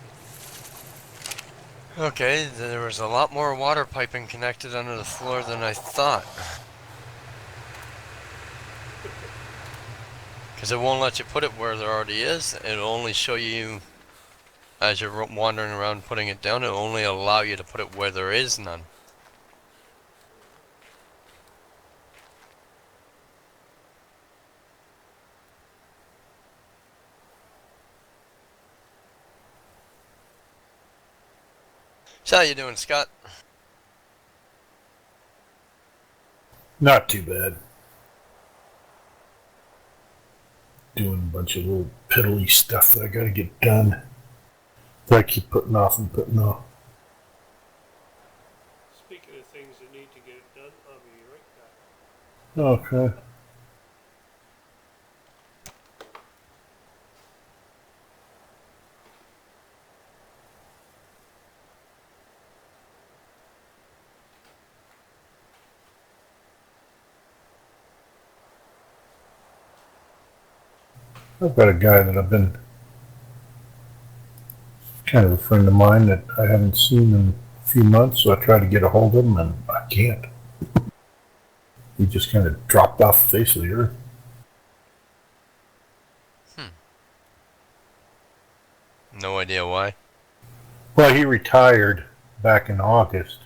Okay, there was a lot more water piping connected under the floor than I thought. Because it won't let you put it where there already is. It'll only show you, as you're wandering around putting it down, it'll only allow you to put it where there is none. So how you doing, Scott? Not too bad. Doing a bunch of little piddly stuff that I gotta get done. That I keep putting off and putting off. Speaking of things that need to get done, I'll be right back. Okay. I've got a guy that I've been kind of a friend of mine that I haven't seen in a few months, so I try to get a hold of him and I can't. He just kind of dropped off the face of the earth. No idea why. Well, he retired back in August,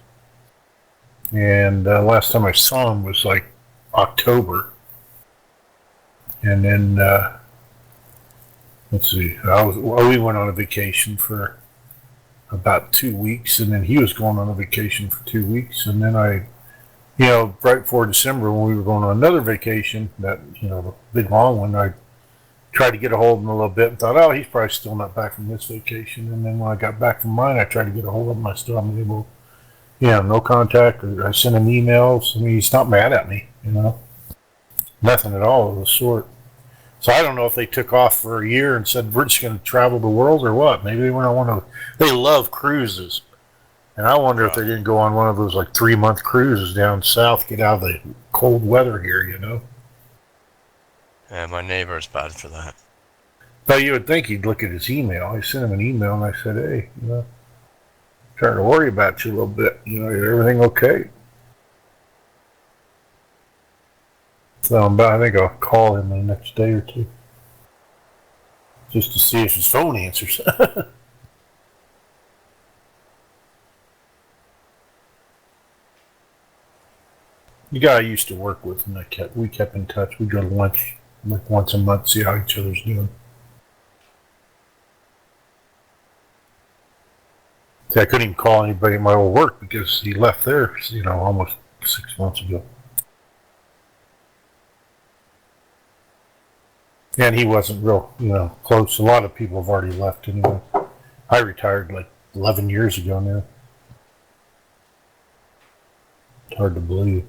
and last time I saw him was like October. And then let's see, we went on a vacation for about 2 weeks, and then he was going on a vacation for 2 weeks, and then right before December when we were going on another vacation, that the big long one, I tried to get a hold of him a little bit and thought, oh, he's probably still not back from this vacation. And then when I got back from mine, I tried to get a hold of him. I still haven't been able, no contact. Or I sent him emails. I mean, he's not mad at me, nothing at all of the sort. So I don't know if they took off for a year and said, we're just going to travel the world or what. Maybe they went on one of, they love cruises. And I wonder if they didn't go on one of those like 3-month cruises down south, get out of the cold weather here, Yeah, my neighbor's bad for that. But you would think he'd look at his email. I sent him an email and I said, hey, trying to worry about you a little bit. Is everything okay? So I think I'll call him the next day or two. Just to see if his phone answers. The guy I used to work with, and we kept in touch. We'd go to lunch like once a month, see how each other's doing. See, I couldn't even call anybody at my old work because he left there, almost 6 months ago. And he wasn't real, close. A lot of people have already left anyway. I retired like 11 years ago now. It's hard to believe.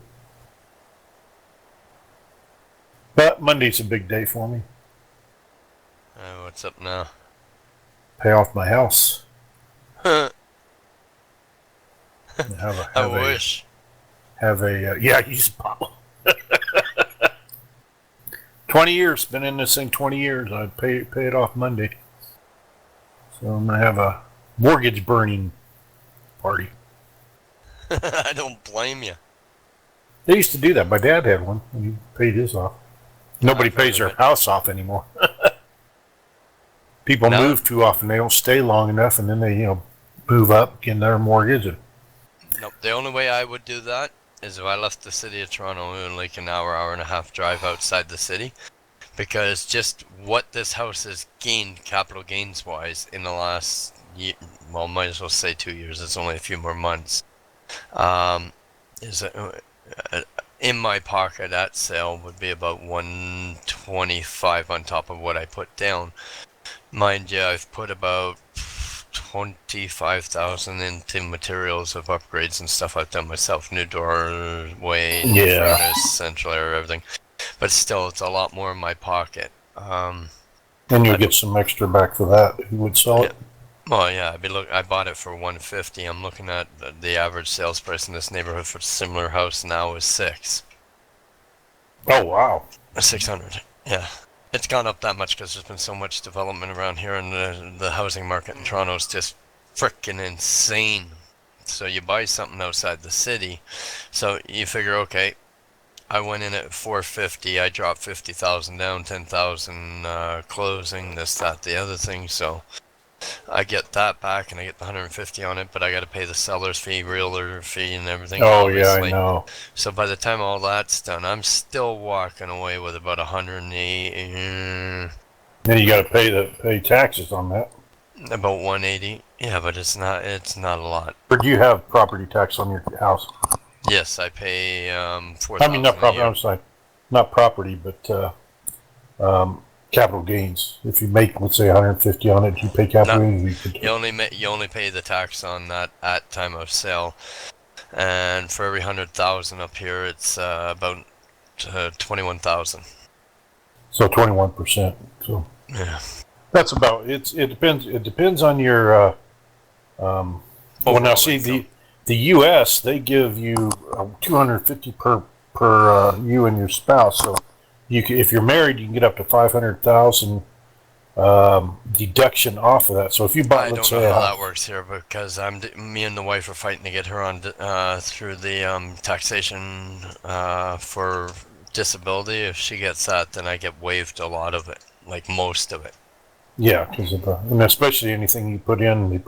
But Monday's a big day for me. What's up now? Pay off my house. I Have wish. Use Pablo. 20 years, been in this thing 20 years. I pay it off Monday. So I'm going to have a mortgage burning party. I don't blame you. They used to do that. My dad had one, and he paid his off. Nobody pays their house off anymore. People move too often. They don't stay long enough, and then they, move up, get their mortgage. Nope. The only way I would do that is if I left the city of Toronto in like an hour and a half drive outside the city. Because just what this house has gained capital gains wise in the last year, well, might as well say 2 years, it's only a few more months, is in my pocket at sale would be about 125 on top of what I put down. Mind you, I've put about 25,000 into materials of upgrades and stuff I've done myself. New doorway, new furnace, central air, everything. But still, it's a lot more in my pocket. And you'll get some extra back for that. Who would sell it? Well, yeah, I bought it for 150. I'm looking at the average sales price in this neighborhood for a similar house now is $600. Oh, wow. 600, yeah. It's gone up that much because there's been so much development around here, and the housing market in Toronto is just freaking insane. So you buy something outside the city, so you figure, okay, I went in at 450. I dropped 50,000 down, 10,000 closing, this, that, the other thing. So I get that back, and I get the 150 on it, but I got to pay the seller's fee, realtor fee, and everything. Oh yeah, I obviously. know. So by the time all that's done, I'm still walking away with about 180, Then you got to pay taxes on that. about 180. Yeah, but it's not a lot. Or do you have property tax on your house? Yes, I pay 4,000 I mean, not a property. year. I'm sorry, not property, but capital gains. If you make, let's say, 150 on it, you pay capital No. gains. You only pay the tax on that at time of sale, and for every 100,000 up here, it's about 21,000. So 21%. So Yeah. that's about it. It depends. It depends on your. Well, now Overall see income. the U.S. they give you 250 per you and your spouse. So you can, if you're married, you can get up to 500,000 deduction off of that. So if you bought, I let's don't say, know how that works here because me and the wife are fighting to get her on through the taxation for disability. If she gets that, then I get waived a lot of it, like most of it. yeah, because and especially anything you put in, you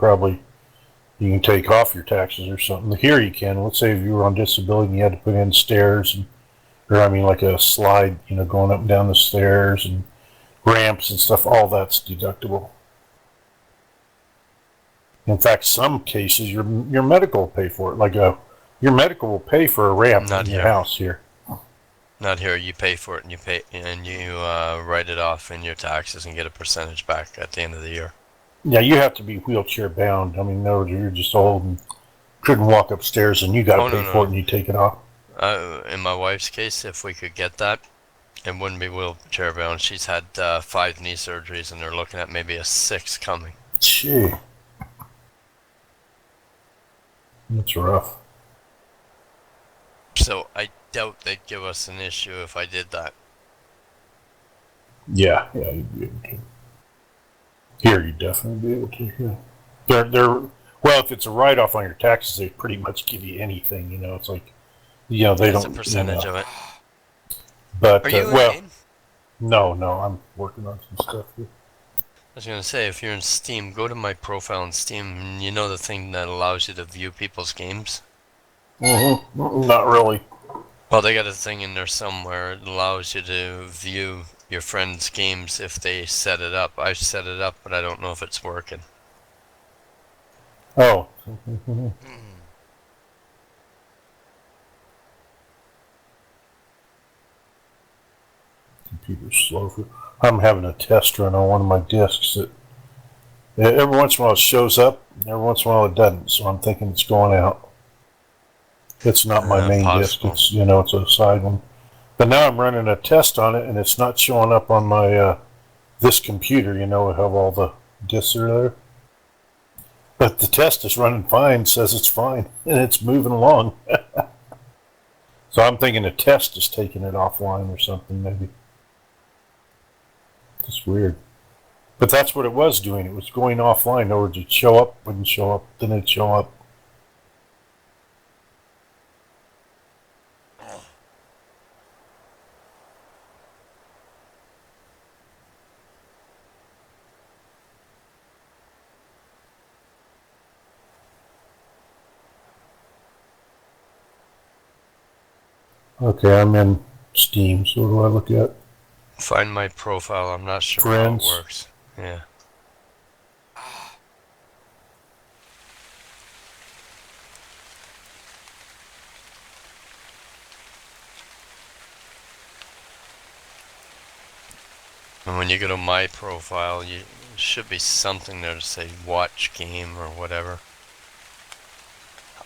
can take off your taxes or something. Here you can. Let's say if you were on disability and you had to put in stairs, or I mean like a slide, going up and down the stairs and ramps and stuff. All that's deductible. In fact, some cases your medical will pay for it. Your medical will pay for a ramp Not in your here. house here. Not here. You pay for it, and you write it off in your taxes and get a percentage back at the end of the year. Yeah, you have to be wheelchair bound. I mean, in other words, you're just old and couldn't walk upstairs, and you got to pay for it, and you take it off. In my wife's case, if we could get that, it wouldn't be wheelchair bound. She's had 5 knee surgeries, and they're looking at maybe a 6th coming. Gee, that's rough. So I doubt they'd give us an issue if I did that. Yeah, you'd be able to. Here, you'd definitely be able to. Yeah, well, if it's a write-off on your taxes, they pretty much give you anything. It's like, they It's don't. a percentage of it. But Are you in well, game? no, I'm working on some stuff here. I was gonna say, if you're in Steam, go to my profile in Steam. You know the thing that allows you to view people's games? Mm-hmm. Not really. Well, they got a thing in there somewhere. It allows you to view your friends' games if they set it up. I've set it up, but I don't know if it's working. Oh. Computer's slow. I'm having a test run on one of my disks that every once in a while it shows up, every once in a while it doesn't. So I'm thinking it's going out. It's not my main Possible. disk. It's a side one. But now I'm running a test on it, and it's not showing up on my this computer. We have all the disks are there. But the test is running fine, says it's fine, and it's moving along. So I'm thinking the test is taking it offline or something, maybe. It's weird. But that's what it was doing. It was going offline. In other words, it'd show up, wouldn't show up, then it'd show up. Okay, I'm in Steam, so what do I look at? Find my profile. I'm not sure Friends. how it works. Yeah. And when you go to my profile, you should be something there to say watch game or whatever.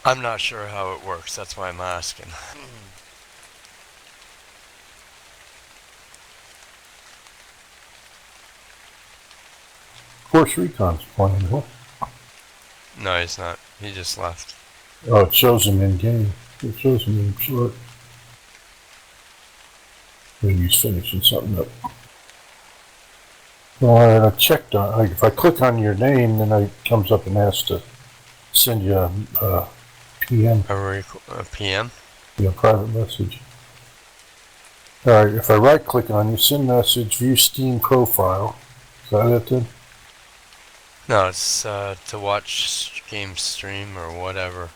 I'm not sure how it works. That's why I'm asking. Force Recon's playing, huh? No, he's not. He just left. Oh, it shows him in game. It shows him in short. Maybe he's finishing something up. Well, I checked on. Like, if I click on your name, then it comes up and asks to send you a PM, A PM? private message. All right. If I right click on you, send message, view Steam profile. Is that it then? No, it's to watch game stream or whatever.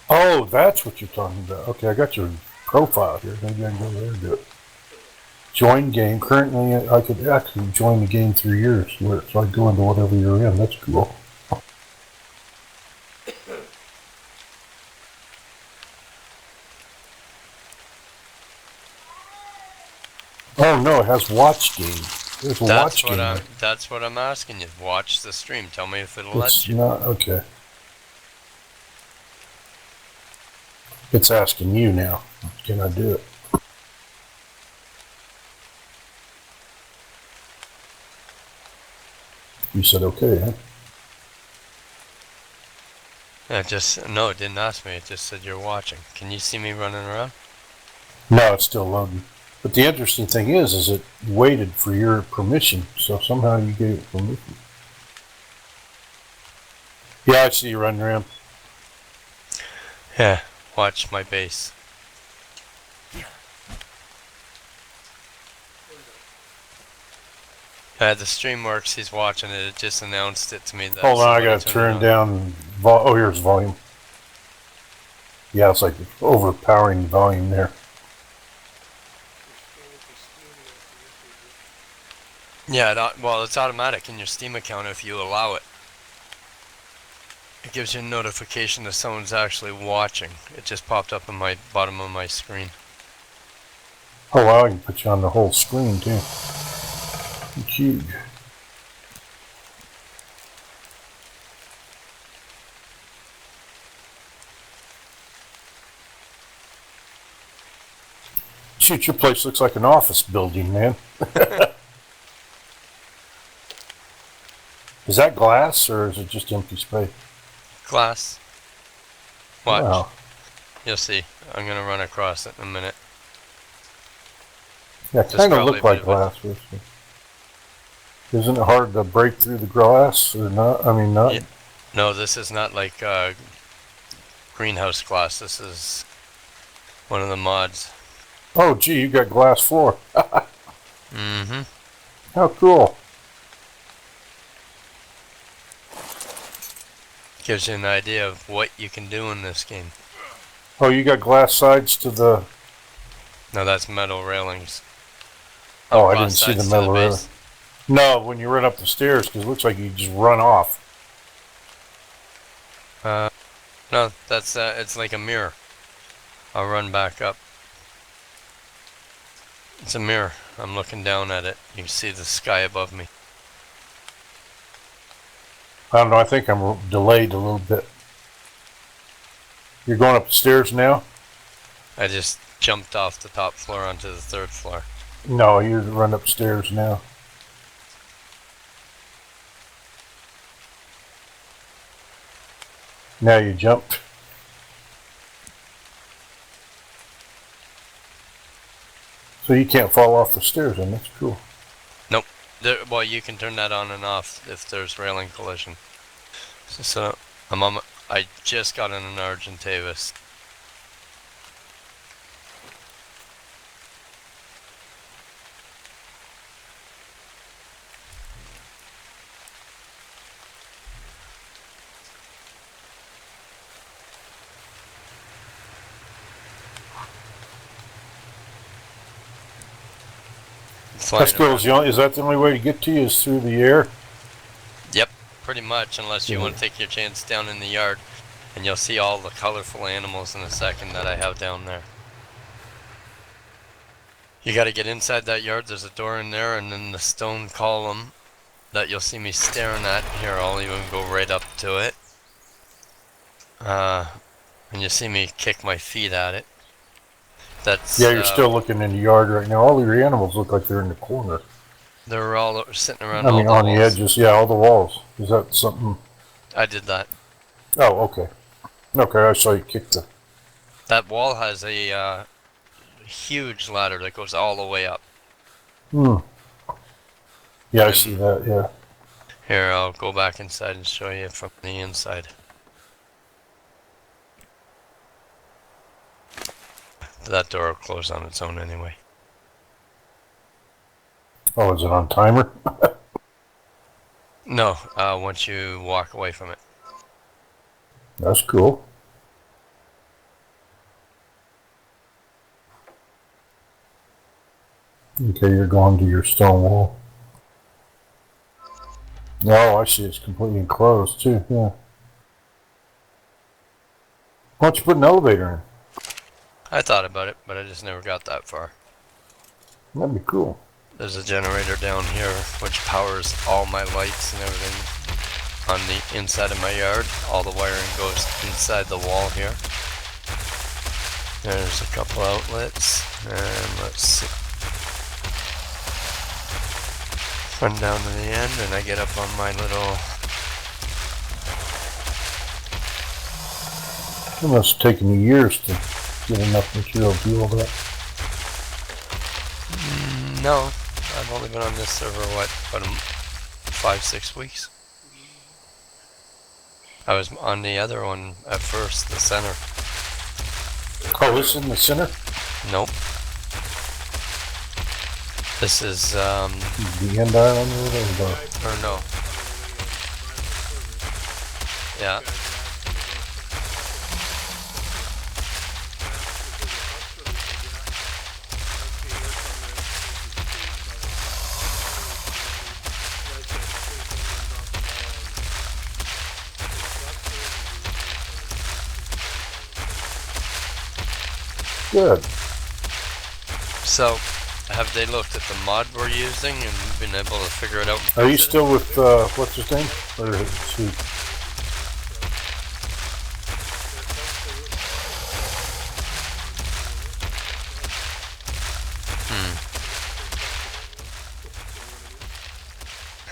Oh, that's what you're talking about. Okay, I got your profile here. Maybe I can go there and do it. Join game. Currently, I could actually join the game through yours, so I go into whatever you're in. That's cool. Oh no, it has watch game. There's a watch game. That's what I'm asking you. Watch the stream. Tell me if it'll let It's you. not okay. It's asking you now. Can I do it? You said okay, huh? No, it didn't ask me. It just said you're watching. Can you see me running around? No, it's still loading. But the interesting thing is it waited for your permission, so somehow you gave it permission. Yeah, I see you running around. Yeah. Watch my base. The stream works. He's watching it. It just announced it to me. That Hold on, I somebody gotta turned turn it on. down. Oh, here's volume. Yeah, it's like overpowering volume there. Yeah, well, it's automatic in your Steam account if you allow it. It gives you a notification that someone's actually watching. It just popped up on my bottom of my screen. Oh wow, I can put you on the whole screen too. It's huge. Shoot, your place looks like an office building, man. Is that glass or is it just empty space? Glass. Watch. Wow. You'll see. I'm gonna run across it in a minute. Yeah, Just kind of probably look a like bit of a- glass. Isn't it hard to break through the glass or not? I mean, not. Yeah. No, this is not like greenhouse glass. This is one of the mods. Oh, gee, you got glass floor. Mm-hmm. How cool. Gives you an idea of what you can do in this game. Oh, you got glass sides to the. No, that's metal railings. Oh, I Cross didn't see the sides to metal railing. base. No, when you run up the stairs, because it looks like you just run off. No, that's it's like a mirror. I'll run back up. It's a mirror. I'm looking down at it. You can see the sky above me. I don't know, I think I'm delayed a little bit. You're going up the stairs now? I just jumped off the top floor onto the third floor. No, you run upstairs now. Now you jumped. So you can't fall off the stairs, and that's cool. Nope. Well, you can turn that on and off if there's railing collision. So I just got in an Argentavis. That's cool. Is that the only way to get to you is through the air? Yep, pretty much, unless you want to take your chance down in the yard. And you'll see all the colorful animals in a second that I have down there. You gotta get inside that yard, there's a door in there, and then the stone column that you'll see me staring at. Here, I'll even go right up to it. And you see me kick my feet at it. That's Yeah, you're still looking in the yard right now. All your animals look like they're in the corner. They're all sitting around I mean, all on the walls. edges. Yeah, all the walls. Is that something? I did that. Oh, okay. Okay, I saw you kick the. That wall has a huge ladder that goes all the way up. Hmm. Yeah, I And see that. Yeah. here, I'll go back inside and show you from the inside. That door will close on its own anyway. Oh, is it on timer? No, once you walk away from it. That's cool. Okay, you're going to your stone wall. Oh, I see. It's completely enclosed too. Yeah. Why don't you put an elevator I thought about it, but I just never got that far. in? That'd be cool. There's a generator down here which powers all my lights and everything on the inside of my yard. All the wiring goes inside the wall here. There's a couple outlets, and let's see. Run down to the end, and I get up on my little. It must have taken you years to get enough material to do all that. No, I've only been on this server, about 5-6 weeks. I was on the other one at first, the center. Oh, this in the center? Nope. This is, The end island or whatever. or no. Yeah. Good. So, have they looked at the mod we're using and been able to figure it out? Are you still with, what's his name? Or is he?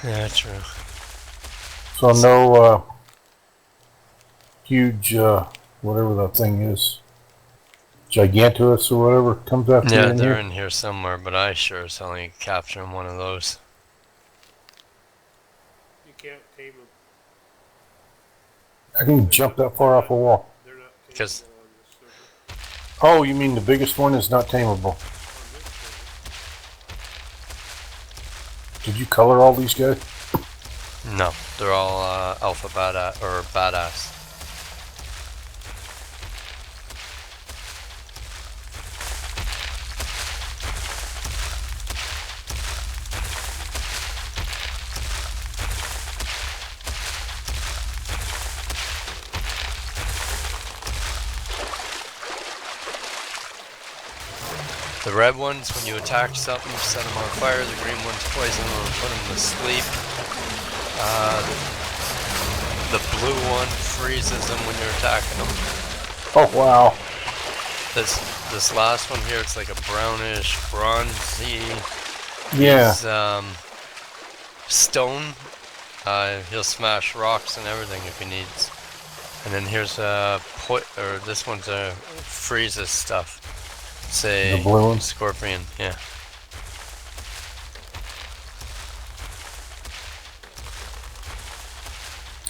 Yeah, true. So no, huge, whatever that thing is. Gigantus or whatever comes after you Yeah, in they're here? in here somewhere, but I sure as hell ain't capturing one of those. You can't tame them. I can jump that far off a wall. They're not tameable 'Cause- on this server. Oh, you mean the biggest one is not tameable? On this server. Did you color all these guys? No, they're all alpha badass or badass. The red ones, when you attack something, set them on fire. The green ones poison them and put them to sleep. The blue one freezes them when you're attacking them. Oh, wow. This last one here, it's like a brownish, bronzy. Yeah. Stone. He'll smash rocks and everything if he needs. And then here's this one's freezes stuff. Say The blue one? scorpion, yeah.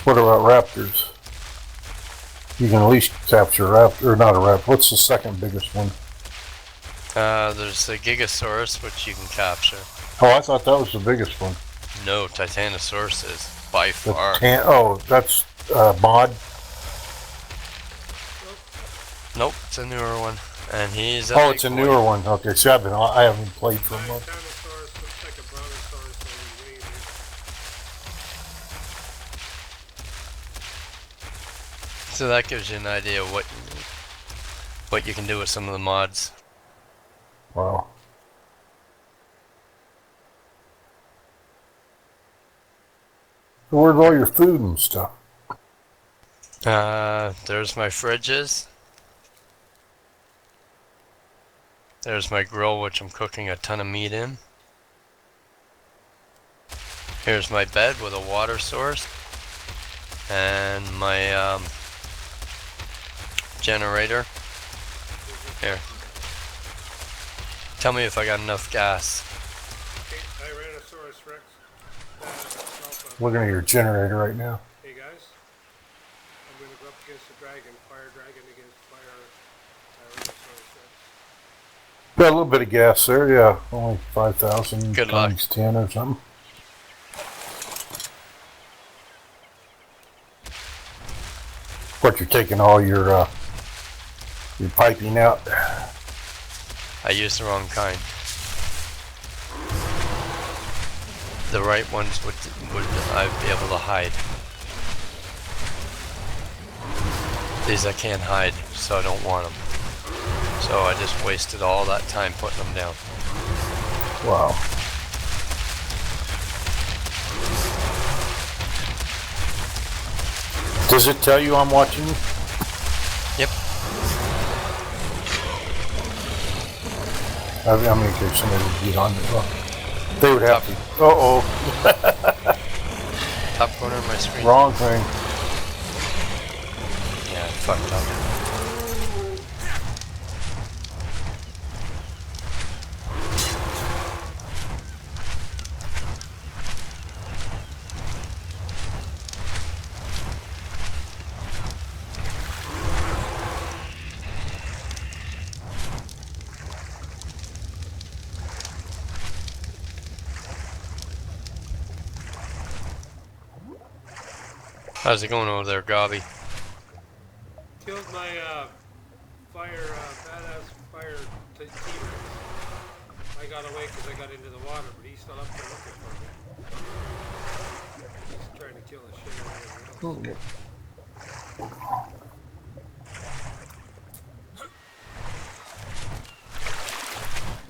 What about raptors? You can at least capture a raptor, or not a raptor. What's the second biggest one? There's a Gigasaurus, which you can capture. Oh, I thought that was the biggest one. No, Titanosaurus is by The far. that's mod. Nope, it's a newer one. And he's Oh, it's a newer one. Okay, so I haven't played for a month. Titanosaurus looks like a brontosaurus on his way there. So that gives you an idea of what you can do with some of the mods. Wow. So where's all your food and stuff? There's my fridges. There's my grill, which I'm cooking a ton of meat in. Here's my bed with a water source. And my generator. Here. Tell me if I got enough gas. Okay, Tyrannosaurus Rex. looking at your generator right now. Hey guys, I'm gonna go up against the dragon, fire dragon against fire. Got a little bit of gas there, yeah. Only 5,000 Good luck. times 10 or something. Of course, you're taking all your piping out. I used the wrong kind. The right ones would I be able to hide. These I can't hide, so I don't want them. So I just wasted all that time putting them down. Wow. Does it tell you I'm watching you? Yep. I mean, in case somebody would get on there. They would have to. Uh-oh. Top corner of my screen. Wrong thing. Yeah, I fucked up. How's it going over there, Gobby? Killed my badass fire team. I got away because I got into the water, but he's still up there looking for me. He's trying to kill the shit out of everyone else.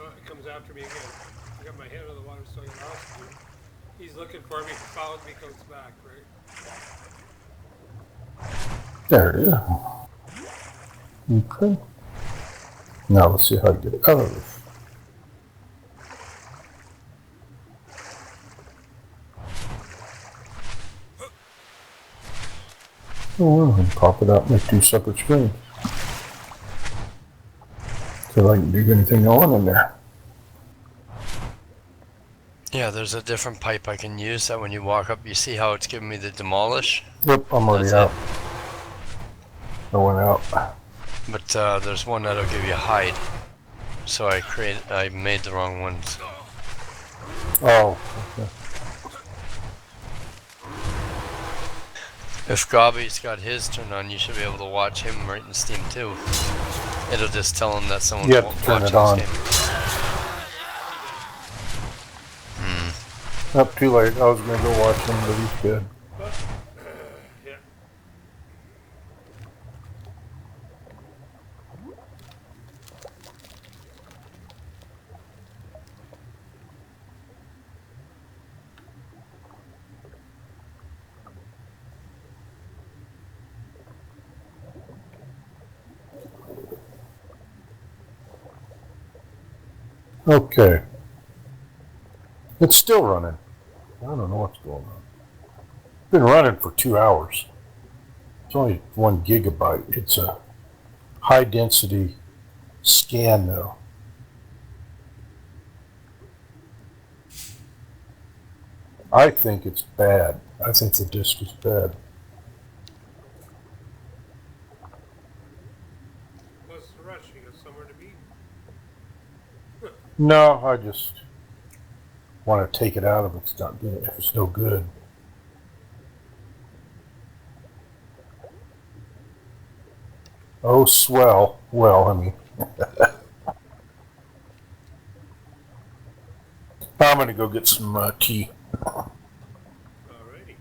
Oh, he comes after me again. I got my head out of the water, so I got oxygen. He's looking for me, follows me, comes back, right? There it is. Okay. Now let's see how to get out of this. Oh, well, I can pop it out and make two separate screens. So I can do anything I want in there. Yeah, there's a different pipe I can use that when you walk up, you see how it's giving me the demolish? Yep, I'm already That's out. I went out. But there's one that'll give you hide. So I made the wrong ones. Oh, okay. If Gobby's got his turned on, you should be able to watch him right in Steam too. It'll just tell him that someone's You have to turn it on. watching this game. Up too late. I was gonna go watch him, but he's good. Yeah. Okay. It's still running. I don't know what's going on. It's been running for 2 hours. It's only 1 gigabyte. It's a high density scan though. I think it's bad. I think the disk is bad. What's the rush? You got somewhere to be? No, I just want to take it out if it's not good. If it's no good. Oh, swell. Well, I mean, I'm going to go get some tea. Alrighty.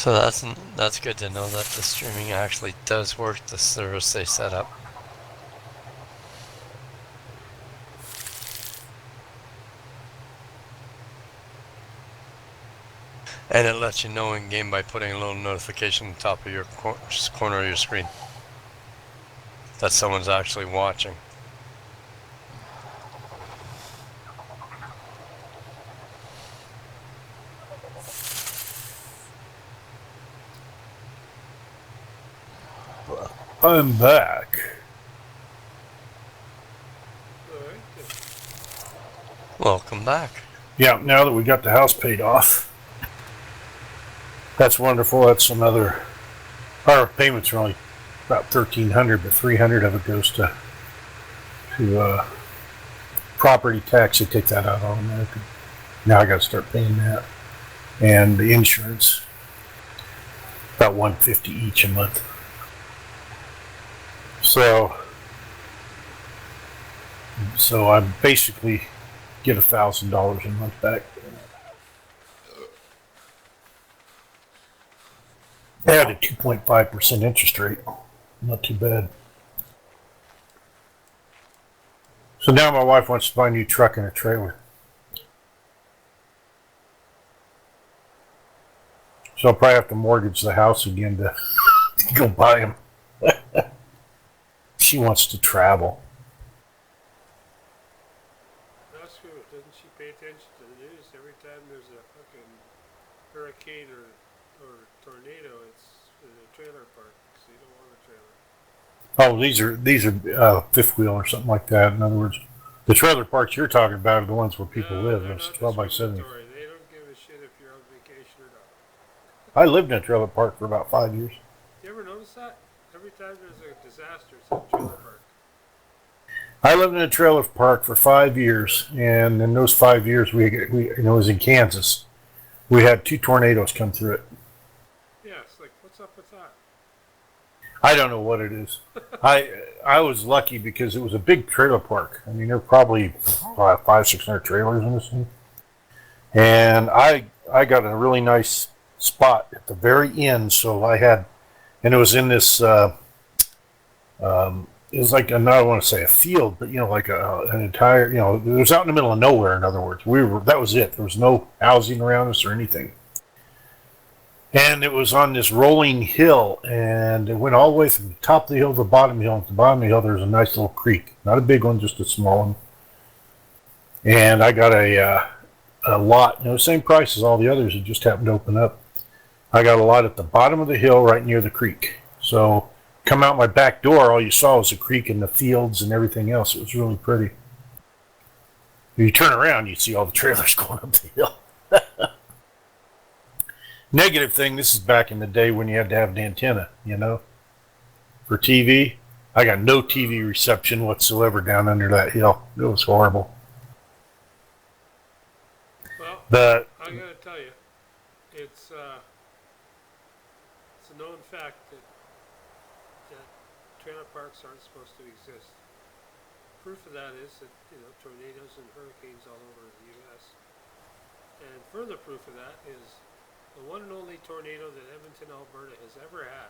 So that's good to know that the streaming actually does work. The service they set up. And it lets you know in game by putting a little notification on the top of your corner of your screen that someone's actually watching. I'm back. Alright, good. Welcome back. Yeah, now that we got the house paid off. That's wonderful. That's another. Our payments are only about $1,300, but $300 of it goes to property tax. They take that out automatically. Now I got to start paying that, and the insurance about $150 each a month. So I basically get $1,000 a month back. They had a 2.5% interest rate. Not too bad. So now my wife wants to buy a new truck and a trailer. So I'll probably have to mortgage the house again to go buy them. She wants to travel. That's true. Doesn't she pay attention to the news every time there's a fucking hurricane or tornado? It's in a trailer park, so you don't want a trailer. Oh, these are fifth wheel or something like that. In other words, the trailer parks you're talking about are the ones where people live. They're It's not 12 by 70. discriminatory. They don't give a shit if you're on vacation or not. I lived in a trailer park for about 5 years. You ever notice that? Every time there's a disaster, it's in a trailer park. I lived in a trailer park for 5 years, and in those 5 years, we it was in Kansas. We had 2 tornadoes come through it. Yeah, it's like, what's up with that? I don't know what it is. I was lucky because it was a big trailer park. I mean, there were probably 500-600 trailers in this thing, and I got a really nice spot at the very end. So I had, and it was in this. It was like I don't want to say a field, but like an entire. It was out in the middle of nowhere. In other words, that was it. There was no housing around us or anything. And it was on this rolling hill, and it went all the way from the top of the hill to the bottom of the hill. At the bottom of the hill, there was a nice little creek. Not a big one, just a small one. And I got a lot, same price as all the others. It just happened to open up. I got a lot at the bottom of the hill right near the creek. So come out my back door, all you saw was the creek and the fields and everything else. It was really pretty. If you turn around, you see all the trailers going up the hill. Negative thing, this is back in the day when you had to have an antenna, for TV. I got no TV reception whatsoever down under that hill. It was horrible. Well, But I gotta tell you, it's a known fact that trailer parks aren't supposed to exist. Proof of that is that tornadoes and hurricanes all over the U.S. And further proof of that is the one and only tornado that Edmonton, Alberta has ever had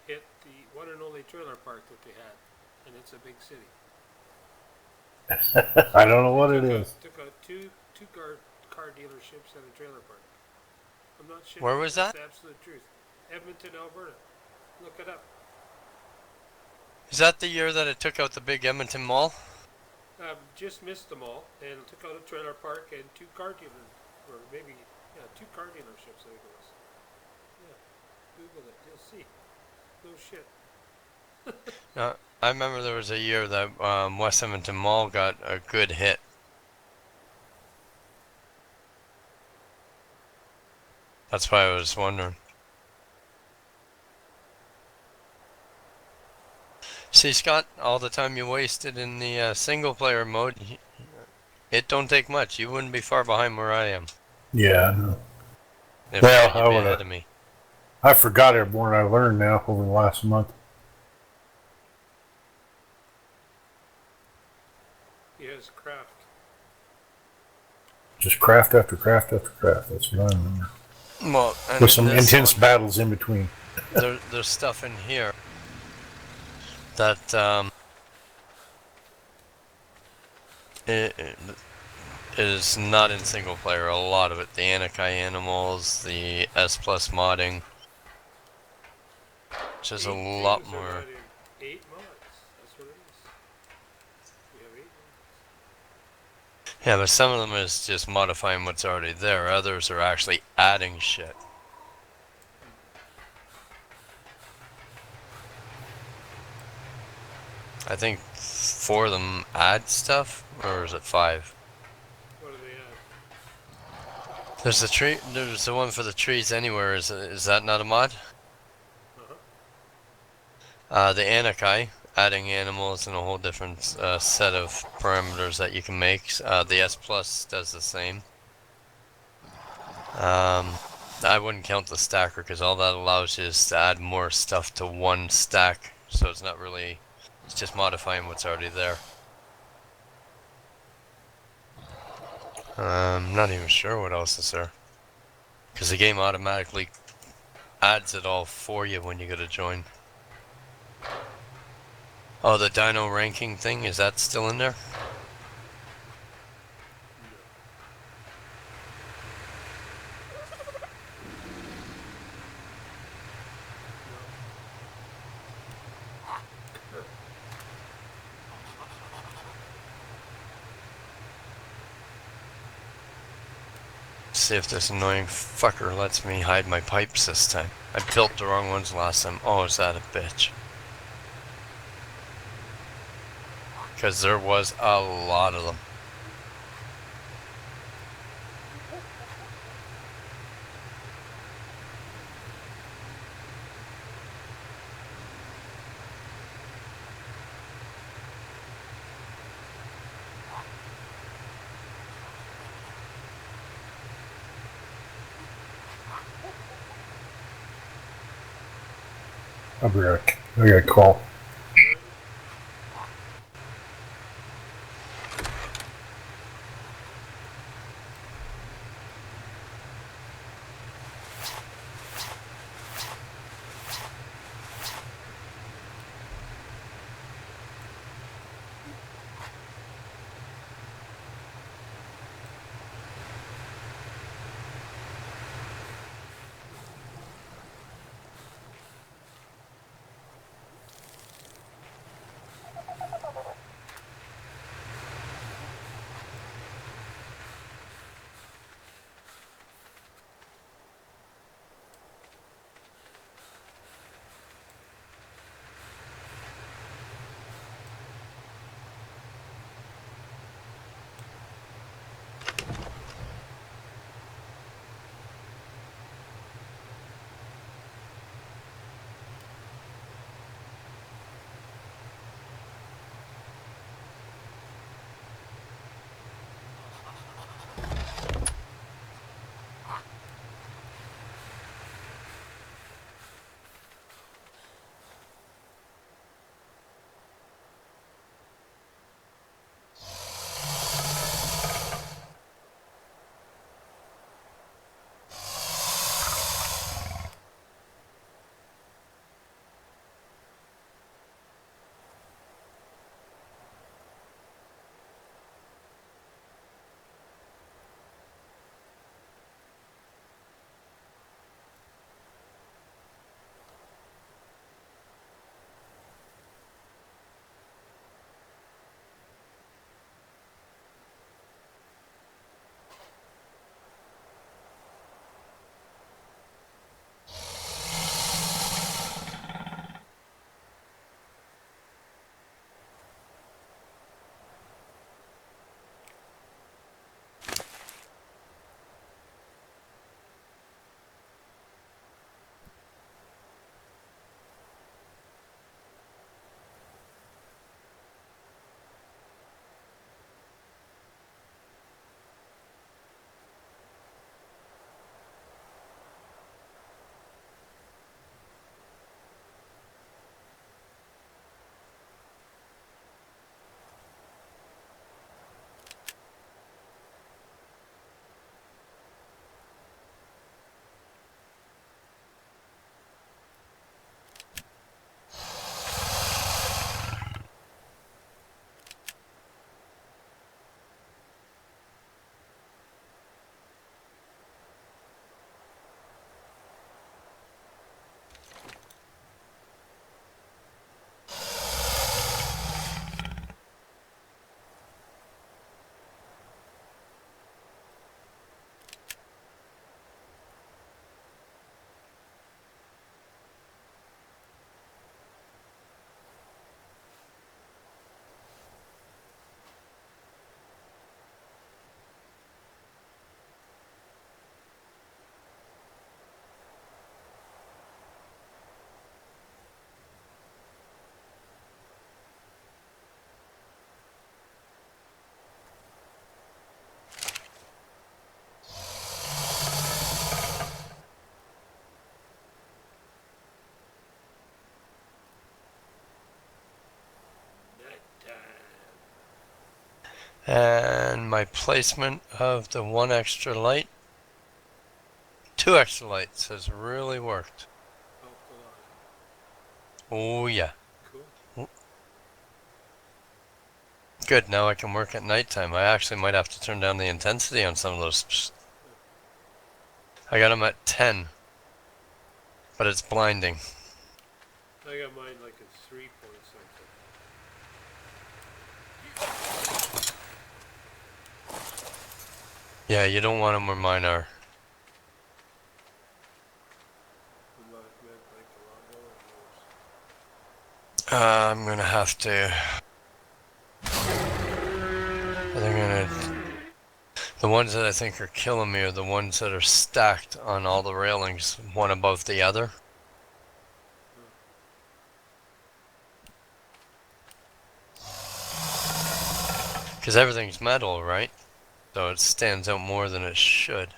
hit the one and only trailer park that they had, and it's a big city. I don't know what it is. Took out two car dealerships and a trailer park. I'm not sure. Where was that? That's the absolute truth. Edmonton, Alberta. Look it up. Is that the year that it took out the big Edmonton Mall? Just missed them all, and took out a trailer park and 2 car dealers, or maybe 2 car dealerships. I think it was. Yeah, Google it. You'll see. No shit. I remember there was a year that West Edmonton Mall got a good hit. That's why I was wondering. See, Scott, all the time you wasted in the single-player mode, it don't take much. You wouldn't be far behind where I am. Yeah, I know. If Well, you'd be ahead of me. I forgot everyone I learned now over the last month. Yes, craft. Just craft after craft after craft. That's what I remember. Well, and with in some this intense one, battles in between. there's stuff in here that it is not in single player. A lot of it, the Anakai animals, the S plus modding, which is a 8 lot things are more. not in 8 mods. That's what it is. We have 8 mods. Yeah, but some of them is just modifying what's already there. Others are actually adding shit. I think 4 of them add stuff, or is it 5? What do they add? There's the tree. There's the one for the trees anywhere. Is that not a mod? The Anakai, adding animals and a whole different set of parameters that you can make. The S Plus does the same. I wouldn't count the stacker because all that allows you is to add more stuff to one stack. So it's not really, it's just modifying what's already there. Not even sure what else is there. Because the game automatically adds it all for you when you go to join. Oh, the dino ranking thing, is that still in there? See if this annoying fucker lets me hide my pipes this time. I built the wrong ones last time. Oh, is that a bitch? Because there was a lot of them. I'll be right back. I got a call. And my placement of the 1 extra light, 2 extra lights has really worked. Helped a lot. Oh yeah. Cool. Good, now I can work at nighttime. I actually might have to turn down the intensity on some of those. I got them at 10, but it's blinding. I got mine like at 3 point something. Yeah, you don't want them where mine are. Meant like a lot lower than yours. I'm gonna have to. I'm gonna. The ones that I think are killing me are the ones that are stacked on all the railings, one above the other. Because everything's metal, right? So it stands out more than it should.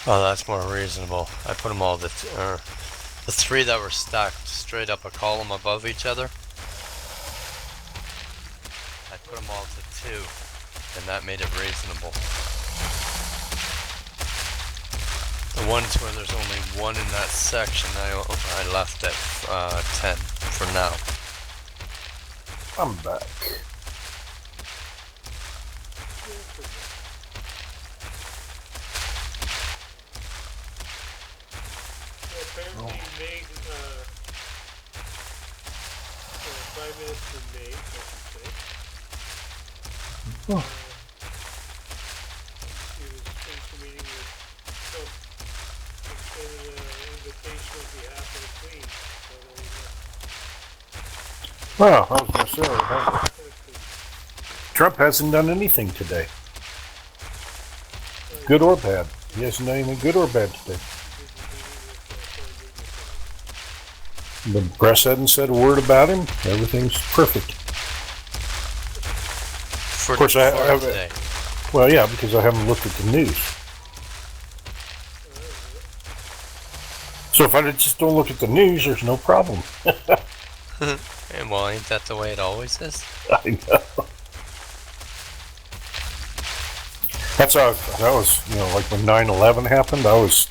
Oh, that's more reasonable. I put them all the three that were stacked straight up a column above each other. I put them all to 2, and that made it reasonable. The ones where there's only 1 in that section, I left at 10 for now. I'm back. Apparently Meg, 5 minutes from Meg, I should say. Oh. She was finished a meeting with Trump, extended an invitation on behalf of the Queen. So there you go. Well, I was going to say, Hopefully. Trump hasn't done anything today, good or bad. He hasn't done anything good or bad today. The press hadn't said a word about him. Everything's perfect. Of course, I have- today. Well, yeah, because I haven't looked at the news. So if I just don't look at the news, there's no problem. And well, ain't that the way it always is? I know. That's how that was, like when 9/11 happened, that was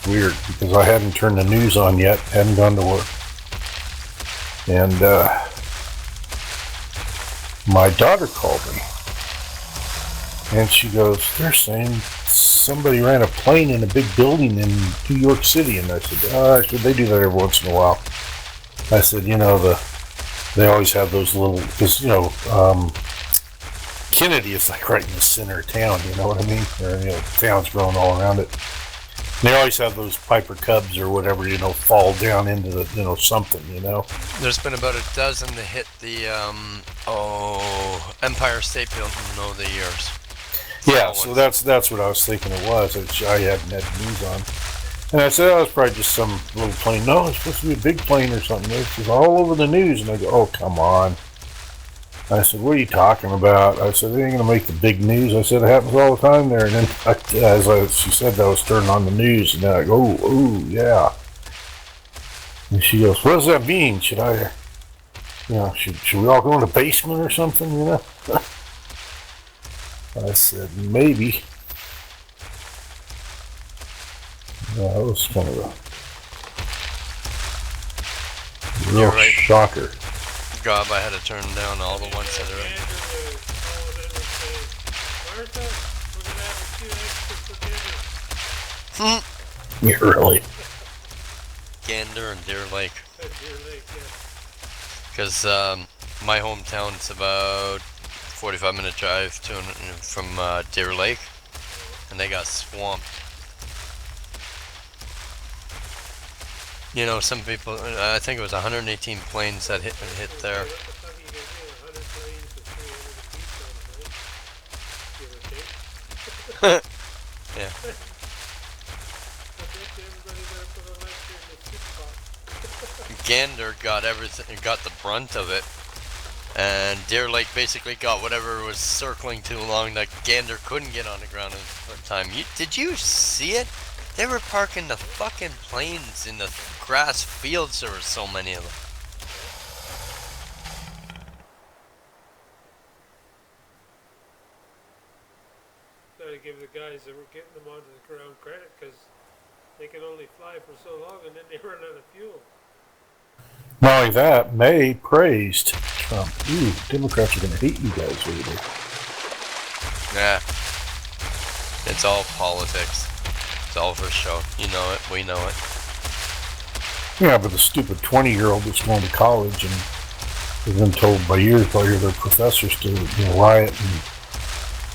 weird because I hadn't turned the news on yet, hadn't gone to work. And my daughter called me and she goes, they're saying somebody ran a plane in a big building in New York City. And I said, they do that every once in a while. I said, they always have those little, because, Kennedy is like right in the center of town, you know what I mean? Or, town's growing all around it. And they always have those Piper Cubs or whatever, fall down into the, something, There's been about a dozen that hit the Empire State Building over the years. Yeah, so that's what I was thinking it was. I hadn't had the news on. And I said, it's probably just some little plane. No, it's supposed to be a big plane or something. It's all over the news. And I go, oh, come on. I said, what are you talking about? I said, it ain't going to make the big news. I said, it happens all the time there. And then, she said, I was turning on the news. And then I go, oh, yeah. And she goes, what does that mean? Should I, should we all go in the basement or something, I said, maybe. Yeah, that was kind of a real shocker. God, I had to turn down all the ones that are in. Martha, we're going to have a few extra for dinner. Yeah, really. Gander and Deer Lake. Deer Lake, yeah. Because my hometown's about 45-minute drive from Deer Lake, and they got swamped. Some people, I think it was 118 planes that hit there. What the fuck are you going to do? 100 planes with 300 apiece on them, right? Give or take. Yeah. I bet everybody better put a lecture in the soup pot. Gander got everything, got the brunt of it, and Deer Lake basically got whatever was circling too long that Gander couldn't get on the ground at the time. Did you see it? They were parking the fucking planes in the grass fields. There were so many of them. Gotta give the guys that were getting them onto the ground credit because they can only fly for so long and then they run out of fuel. Not only that, May praised Trump. Ooh, Democrats are going to hate you guys later. Yeah. It's all politics. It's all for show. You know it. We know it. Yeah, but the stupid 20-year-old that's going to college and has been told by years by their professors to riot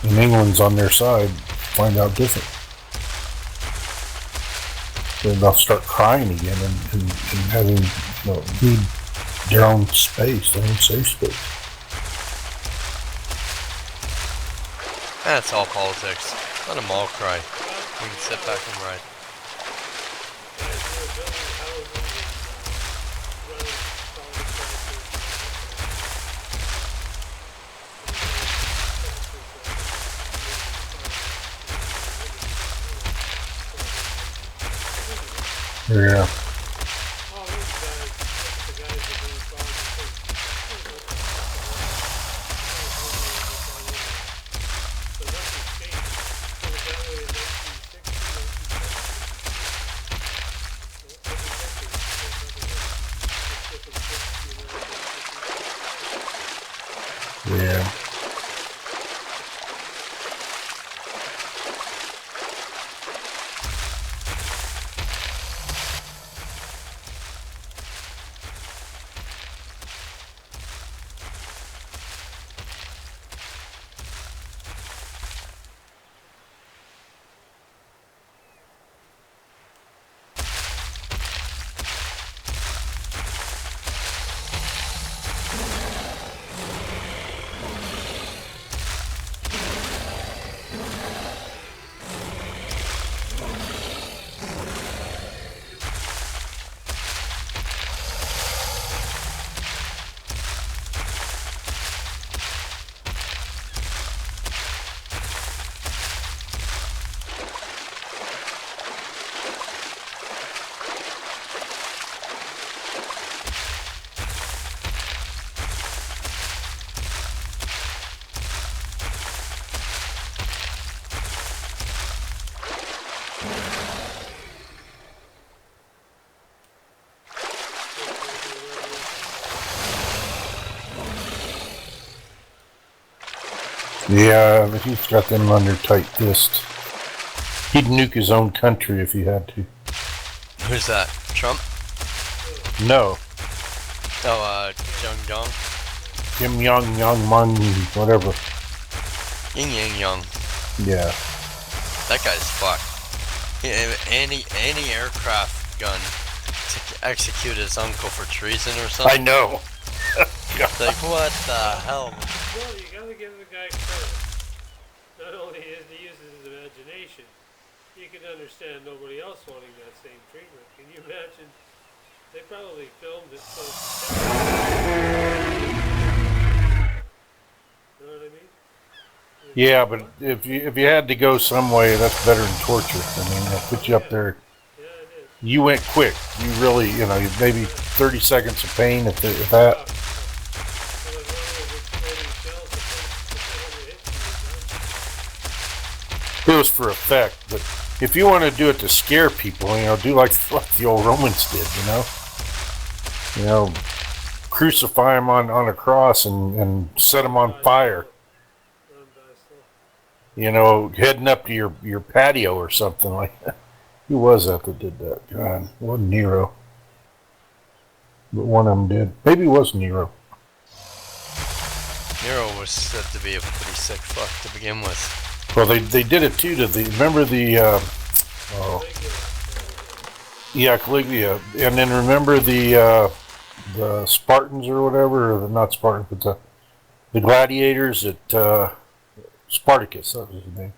and England's on their side, find out different. Then they'll start crying again and having need their own space, their own safe space. That's all politics. Let them all cry. We can sit back and ride. Guys who are building houses and running solid Yeah. Oh, those guys, look at the guys that are doing cars and think, oh, what the fuck, so nothing's changed. It was that way in 1960, 1970. Every decade, there's nothing else. Just different ships, you know, Yeah. Yeah, but he's got them under tight fist. He'd nuke his own country if he had to. Who's that? Trump? No. Oh, Jung Jong? Kim Young Mun, whatever. Ying Yang Yang. Yeah. That guy's fucked. Any aircraft gun to execute his uncle for treason or I something. know. Like, what the hell? well, you gotta give the guy credit. Not only is he uses his imagination, you can understand nobody else wanting that same treatment. Can you imagine? They probably filmed it so. You know what I mean? Yeah, but if you had to go some way, that's better than torture. I mean, they'll put you up there. Yeah, it is. You went quick. You really, maybe 30 seconds of pain if that. So as long as exploding shells, the hit you, It was for effect, but if you want to do it to scare people, do like the old Romans did, crucify them on a cross and set them on fire. Heading up to your patio or something like that. Who was that did that? God, it wasn't Nero. But one of them did. Maybe it was Nero. Nero was said to be a pretty sick fuck to begin with. Well, they did it too to remember Caligula. And then remember the Spartans or whatever, or not Spartans, but the gladiators at Spartacus, that was his name.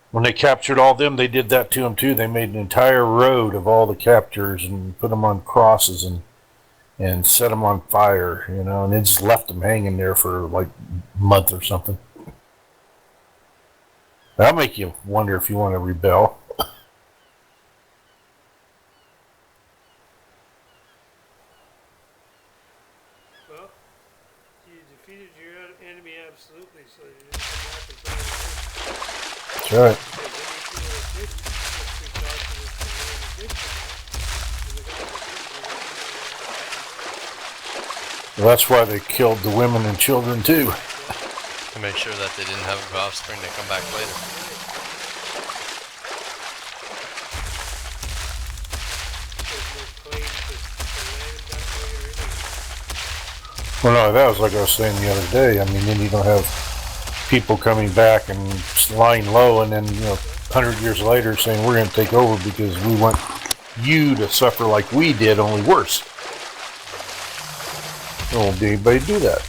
When they captured all them, they did that to them too. They made an entire road of all the captors and put them on crosses and set them on fire, and they just left them hanging there for like a month or something. That'll make you wonder if you want to rebel. Well, you defeated your enemy absolutely, so you didn't come back and try to win. That's right. Because any people that did, let's be cautious of the one that did come back, and the guy that did, Well, that's why they killed the women and children too. To make sure that they didn't have offspring to come back later. there's no claim to land that way or anything. Well, no, that was like I was saying the other day. I mean, then you don't have people coming back and lying low, and then 100 years later saying we're going to take over because we want you to suffer like we did, only worse. There won't be anybody do that.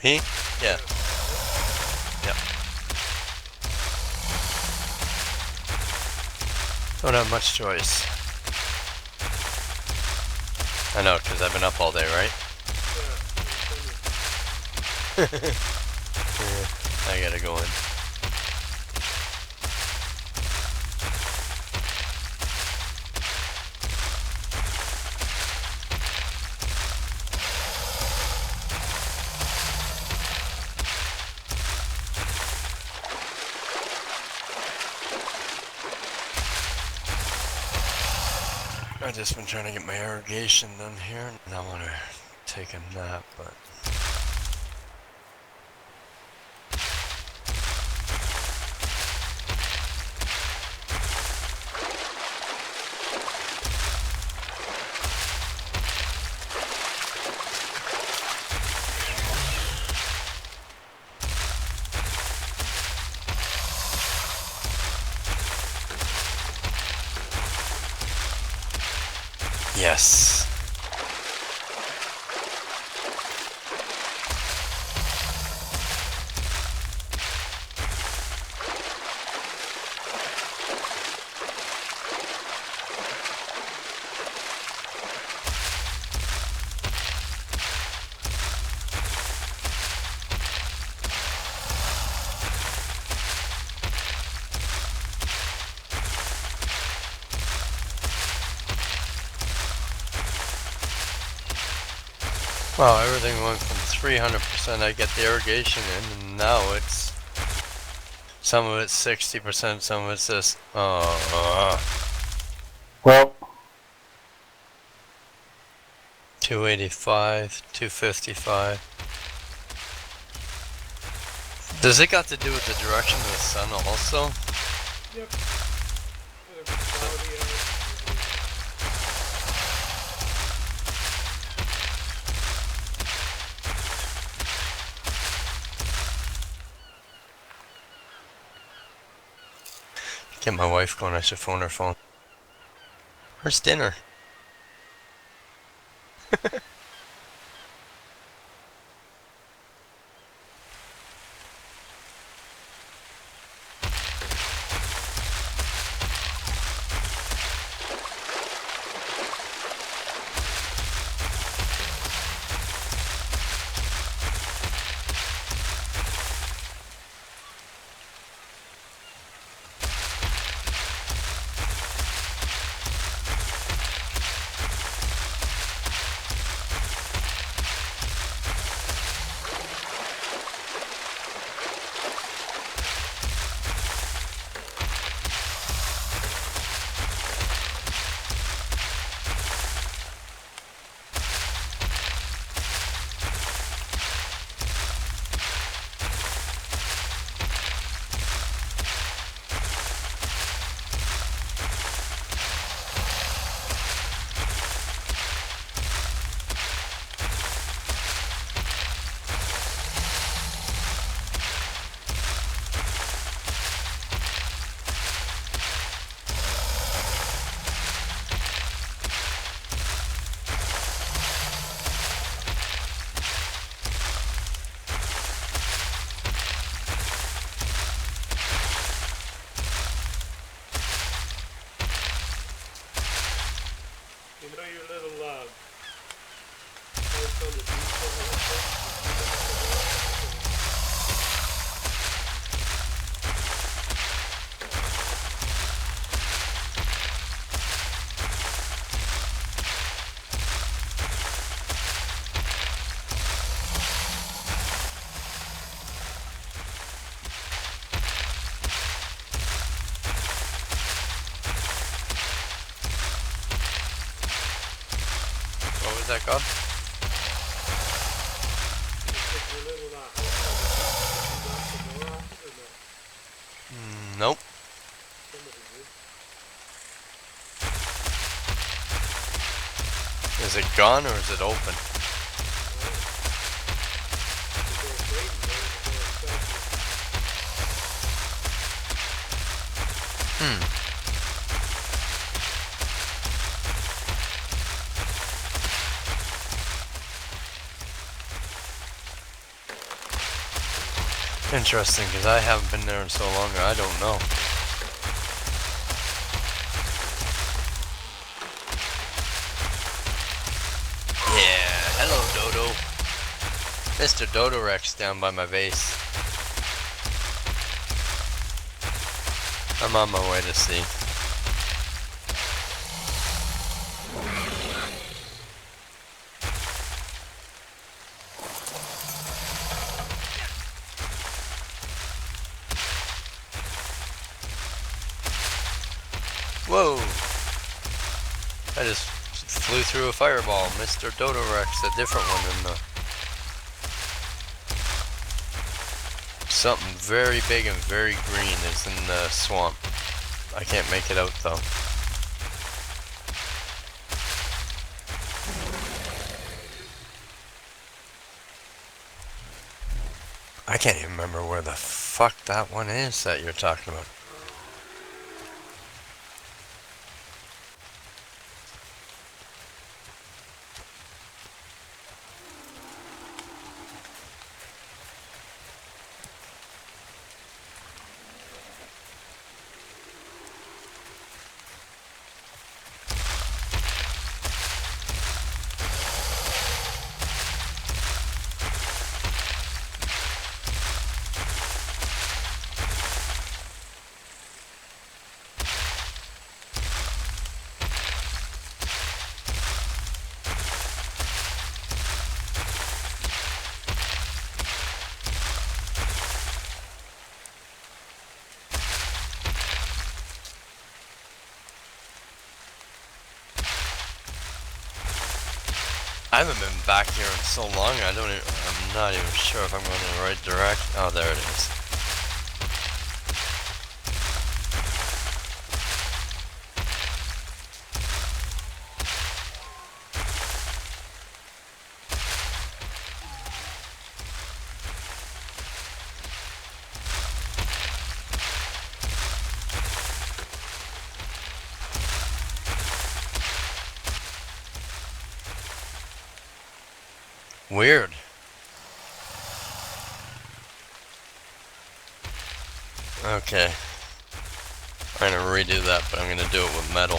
Me? Yeah. Yeah. Don't have much choice. I know, because I've been up all day, right? Yeah, I gotta go in. I've just been trying to get my irrigation done here, and I want to take a nap, but... Yes. Well, everything went from 300% I get the irrigation in, and now it's... Some of it's 60%, some of it's this... Well, 285, 255. Does it got to do with the direction of the sun also? Yep. Quality of it. Get my wife going, I should phone her phone. Where's dinner? You know your little house on the beach over What was that called? your little house on the beach, did you knock the door off it or no? Nope. Somebody did. Is it gone or is it open? Interesting, because I haven't been there in so long, I don't know. Yeah, hello Dodo. Mr. Dodo Rex down by my base. I'm on my way to see. Whoa! I just flew through a fireball. Mr. Dodo Rex, a different one than the... Something very big and very green is in the swamp. I can't make it out though. I can't even remember where the fuck that one is that you're talking about. I haven't been back here in so long, I'm not even sure if I'm going in the right direction. Oh, there it is. Weird. Okay. I'm gonna redo that, but I'm gonna do it with metal.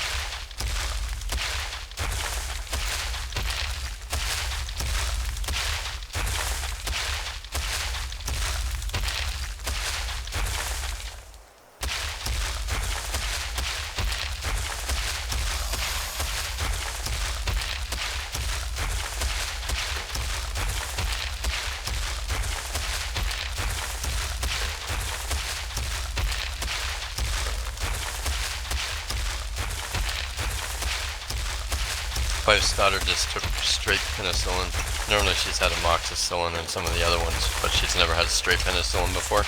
My daughter just took straight penicillin. Normally she's had amoxicillin and some of the other ones, but she's never had straight penicillin before.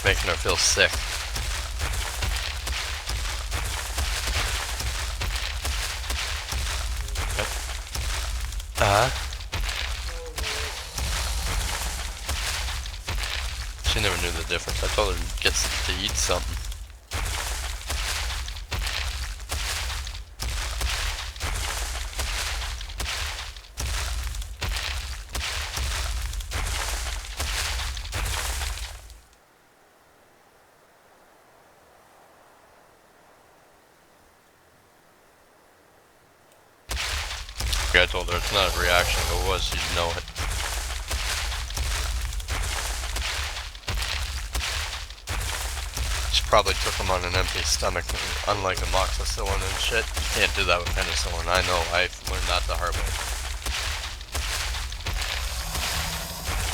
Making her feel sick. She never knew the difference. I told her to get to eat something. I told her it's not a reaction, if it was, she'd know it. She probably took them on an empty stomach, unlike amoxicillin and shit. You can't do that with penicillin, I know, I've learned that the hard way.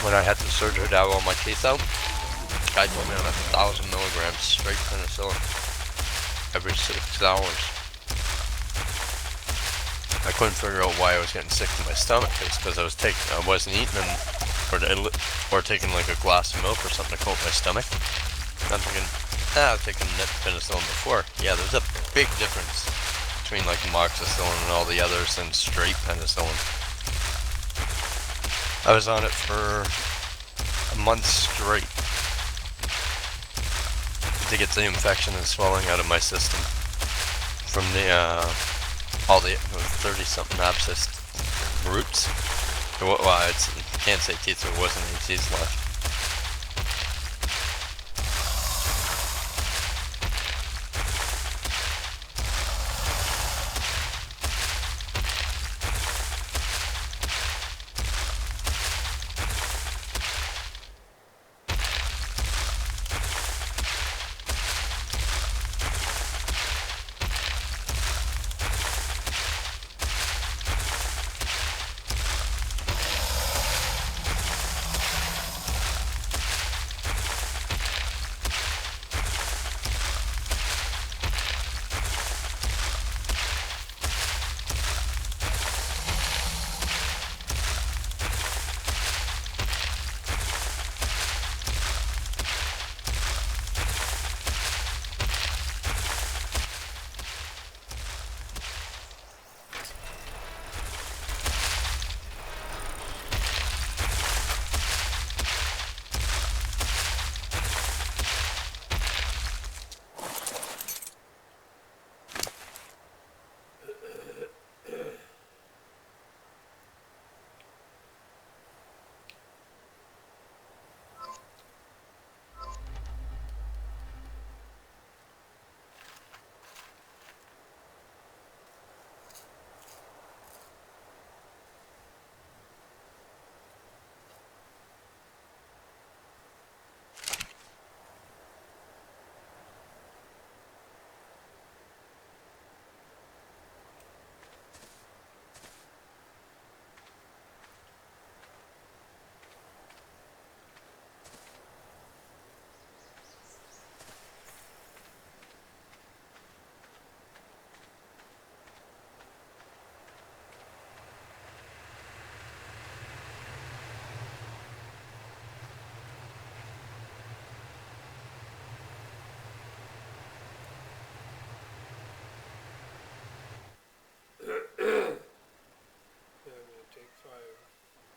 When I had the surgery to have all my teeth out, the guy told me on 1,000 milligrams straight penicillin every 6 hours. I couldn't figure out why I was getting sick to my stomach. It's because I wasn't eating or taking like a glass of milk or something to coat my stomach. I'm thinking, I've taken penicillin before. Yeah, there's a big difference between like amoxicillin and all the others and straight penicillin. I was on it for a month straight to get the infection and swelling out of my system from the all the 30-something abscess roots. Well, I can't say teeth, there wasn't any teeth left.